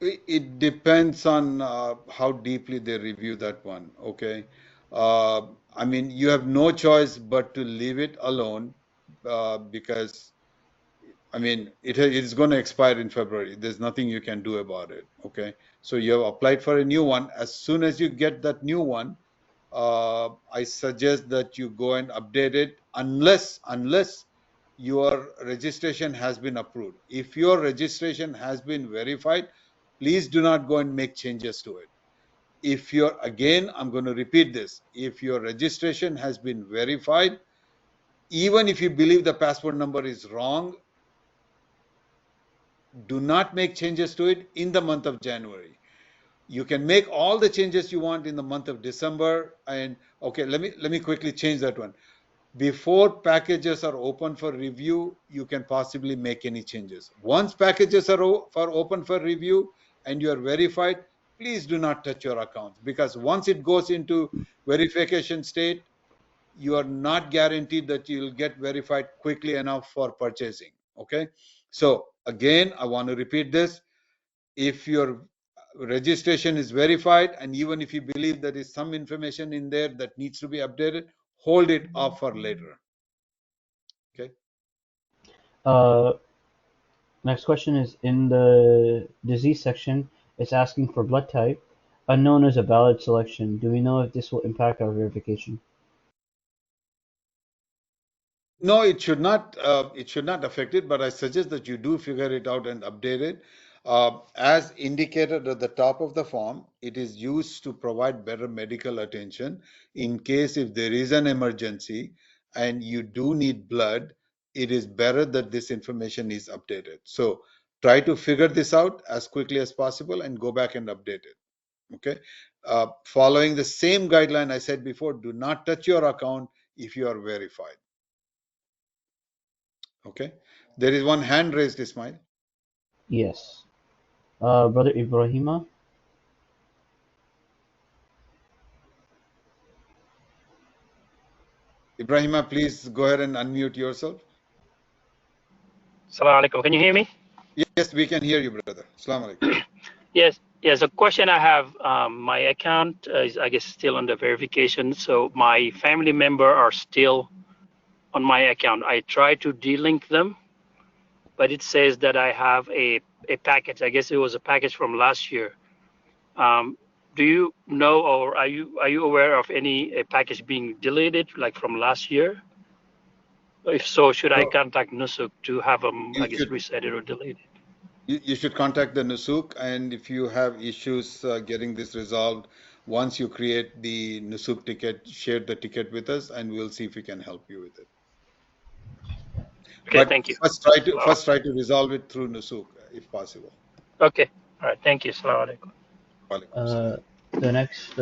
[SPEAKER 1] it depends on how deeply they review that one. Okay. I mean, you have no choice but to leave it alone because, I mean, it is going to expire in February. There's nothing you can do about it. Okay. So you have applied for a new one. As soon as you get that new one, I suggest that you go and update it unless your registration has been approved. If your registration has been verified, please do not go and make changes to it. If you're, again, I'm going to repeat this, if your registration has been verified, even if you believe the passport number is wrong, do not make changes to it in the month of January. You can make all the changes you want in the month of December. And okay, let me quickly change that one. Before packages are open for review, you can possibly make any changes. Once packages are open for review and you are verified, please do not touch your accounts, because once it goes into verification state, you are not guaranteed that you will get verified quickly enough for purchasing. Okay. So again, I want to repeat this. If your registration is verified, and even if you believe there is some information in there that needs to be updated, hold it off for later. Okay.
[SPEAKER 2] Next question is in the disease section. It's asking for blood type. Unknown is a valid selection. Do we know if this will impact our verification?
[SPEAKER 1] No, it should not. It should not affect it. But I suggest that you do figure it out and update it. As indicated at the top of the form, it is used to provide better medical attention in case if there is an emergency and you do need blood. It is better that this information is updated. So try to figure this out as quickly as possible and go back and update it. Okay. Following the same guideline I said before, do not touch your account if you are verified. Okay. There is one hand raised, Ismail.
[SPEAKER 2] Yes. Brother Ibrahima.
[SPEAKER 1] Ibrahima, please go ahead and unmute yourself.
[SPEAKER 10] Assalamu alaikum. Can you hear me?
[SPEAKER 1] Yes, we can hear you, brother. Assalamu alaikum.
[SPEAKER 10] Yes. The question I have, my account is, I guess, still under verification. So my family member are still on my account. I try to delink them, but it says that I have a package. I guess it was a package from last year. Do you know, or are you aware of any package being deleted, like from last year? If so, should I contact Nusuk to have them, I guess, reset it or delete it?
[SPEAKER 1] You should contact the Nusuk, and if you have issues getting this resolved, once you create the Nusuk ticket, share the ticket with us, and we'll see if we can help you with it.
[SPEAKER 10] Okay,
[SPEAKER 1] but
[SPEAKER 10] thank you.
[SPEAKER 1] First try to resolve it through Nusuk, if possible.
[SPEAKER 10] Okay. All right. Thank you. Assalamu
[SPEAKER 2] alaikum. The next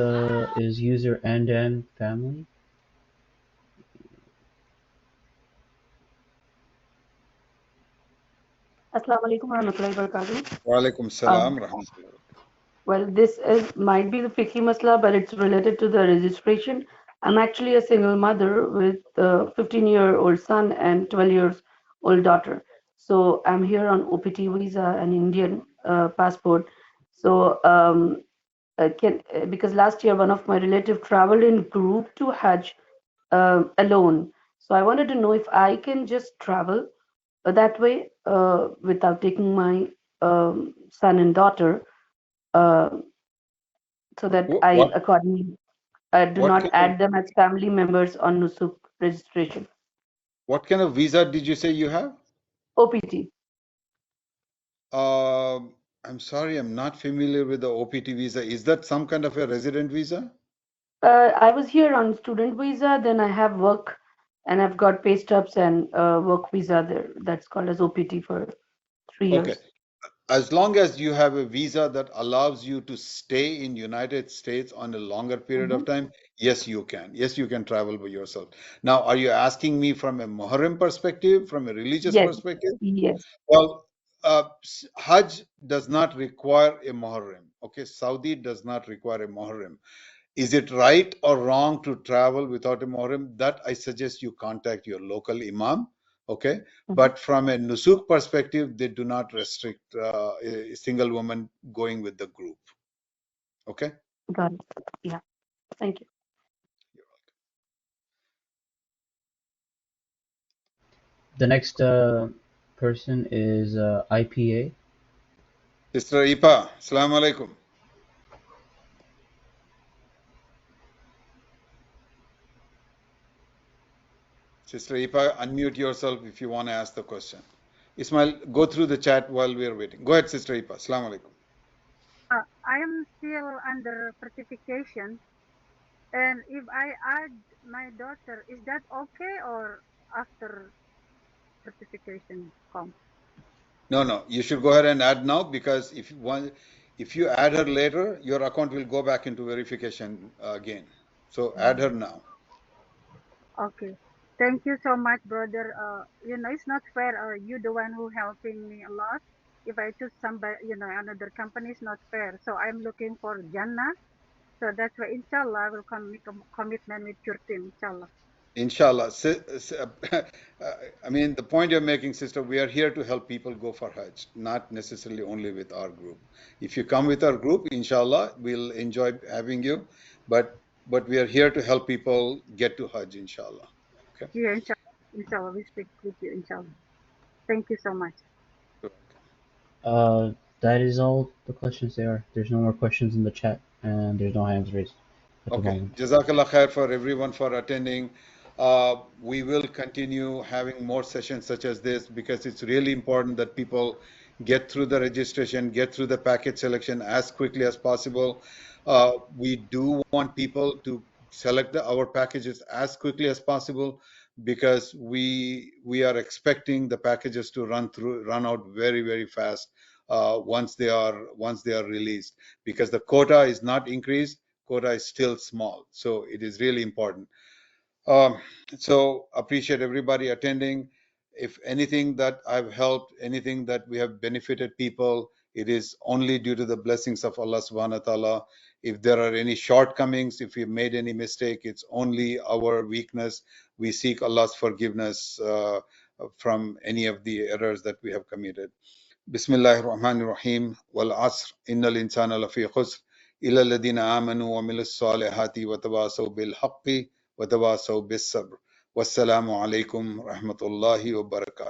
[SPEAKER 2] is user Andan family.
[SPEAKER 11] Assalamu alaikum warahmatullahi wabarakatuh.
[SPEAKER 1] Wa alaikum salam rahmatullah.
[SPEAKER 11] Well, this might be the fiqhi masla, but it's related to the registration. I'm actually a single mother with a 15-year-old son and 12-year-old daughter. So I'm here on OPT visa, an Indian passport. So because last year one of my relatives traveled in group to Hajj alone. So I wanted to know if I can just travel that way without taking my son and daughter, so that I accordingly do not add them as family members on Nusuk registration.
[SPEAKER 1] What kind of visa did you say you have?
[SPEAKER 11] OPT.
[SPEAKER 1] I'm sorry, I'm not familiar with the OPT visa. Is that some kind of a resident visa?
[SPEAKER 11] I was here on student visa, then I have work and I've got pay stubs and work visa there. That's called as OPT for 3
[SPEAKER 1] Okay.
[SPEAKER 11] years.
[SPEAKER 1] As long as you have a visa that allows you to stay in United States on a longer period of time, yes, you can. Yes, you can travel by yourself. Now, are you asking me from a Muharram perspective, from a religious
[SPEAKER 11] Yes,
[SPEAKER 1] perspective?
[SPEAKER 11] yes.
[SPEAKER 1] Well, Hajj does not require a Muharram. Okay, Saudi does not require a Muharram. Is it right or wrong to travel without a Muharram? That I suggest you contact your local imam. Okay, but from a nusuk perspective, they do not restrict a single woman going with the group. Okay.
[SPEAKER 11] Got it. Yeah. Thank you.
[SPEAKER 2] The next person is IPA.
[SPEAKER 1] Sister Ipa, Assalamu alaikum. Sister Ipa, unmute yourself if you want to ask the question. Ismail, go through the chat while we are waiting. Go ahead, Sister Ipa. Assalamu alaikum.
[SPEAKER 12] I am still under certification, and if I add my daughter, is that okay or after certification comes?
[SPEAKER 1] No, you should go ahead and add now, because if you add her later, your account will go back into verification again. So add her now.
[SPEAKER 12] Okay. Thank you so much, brother. It's not fair. You the one who helping me a lot. If I choose somebody, another company, is not fair. So I'm looking for Jannah. So that's why, inshallah, I will make a commitment with your team, inshallah.
[SPEAKER 1] Inshallah. I mean, the point you're making, sister, we are here to help people go for Hajj, not necessarily only with our group. If you come with our group, inshallah, we'll enjoy having you. But we are here to help people get to Hajj, inshallah. Okay.
[SPEAKER 12] Yeah, inshallah, we speak with you, inshallah. Thank you so much.
[SPEAKER 2] That is all the questions there. There's no more questions in the chat, and there's no hands raised at the moment.
[SPEAKER 1] Jazakallah khair for everyone for attending. We will continue having more sessions such as this, because it's really important that people get through the registration, get through the package selection as quickly as possible. We do want people to select our packages as quickly as possible, because we are expecting the packages to run out very, very fast once they are released, because the quota is not increased. Quota is still small, so it is really important. So appreciate everybody attending. If anything that I've helped, anything that we have benefited people, it is only due to the blessings of Allah subhanahu wa ta'ala. If there are any shortcomings, if we made any mistake, it's only our weakness. We seek Allah's forgiveness from any of the errors that we have committed. Bismillahir Rahmanir Rahim. Wal asr innal insana lafi khusr illa alladhina amanu wa amilus salihati wa tawasaw bil haqqi wa tawasaw bis sabr. Wassalamu alaikum rahmatullahi wa barakatuh.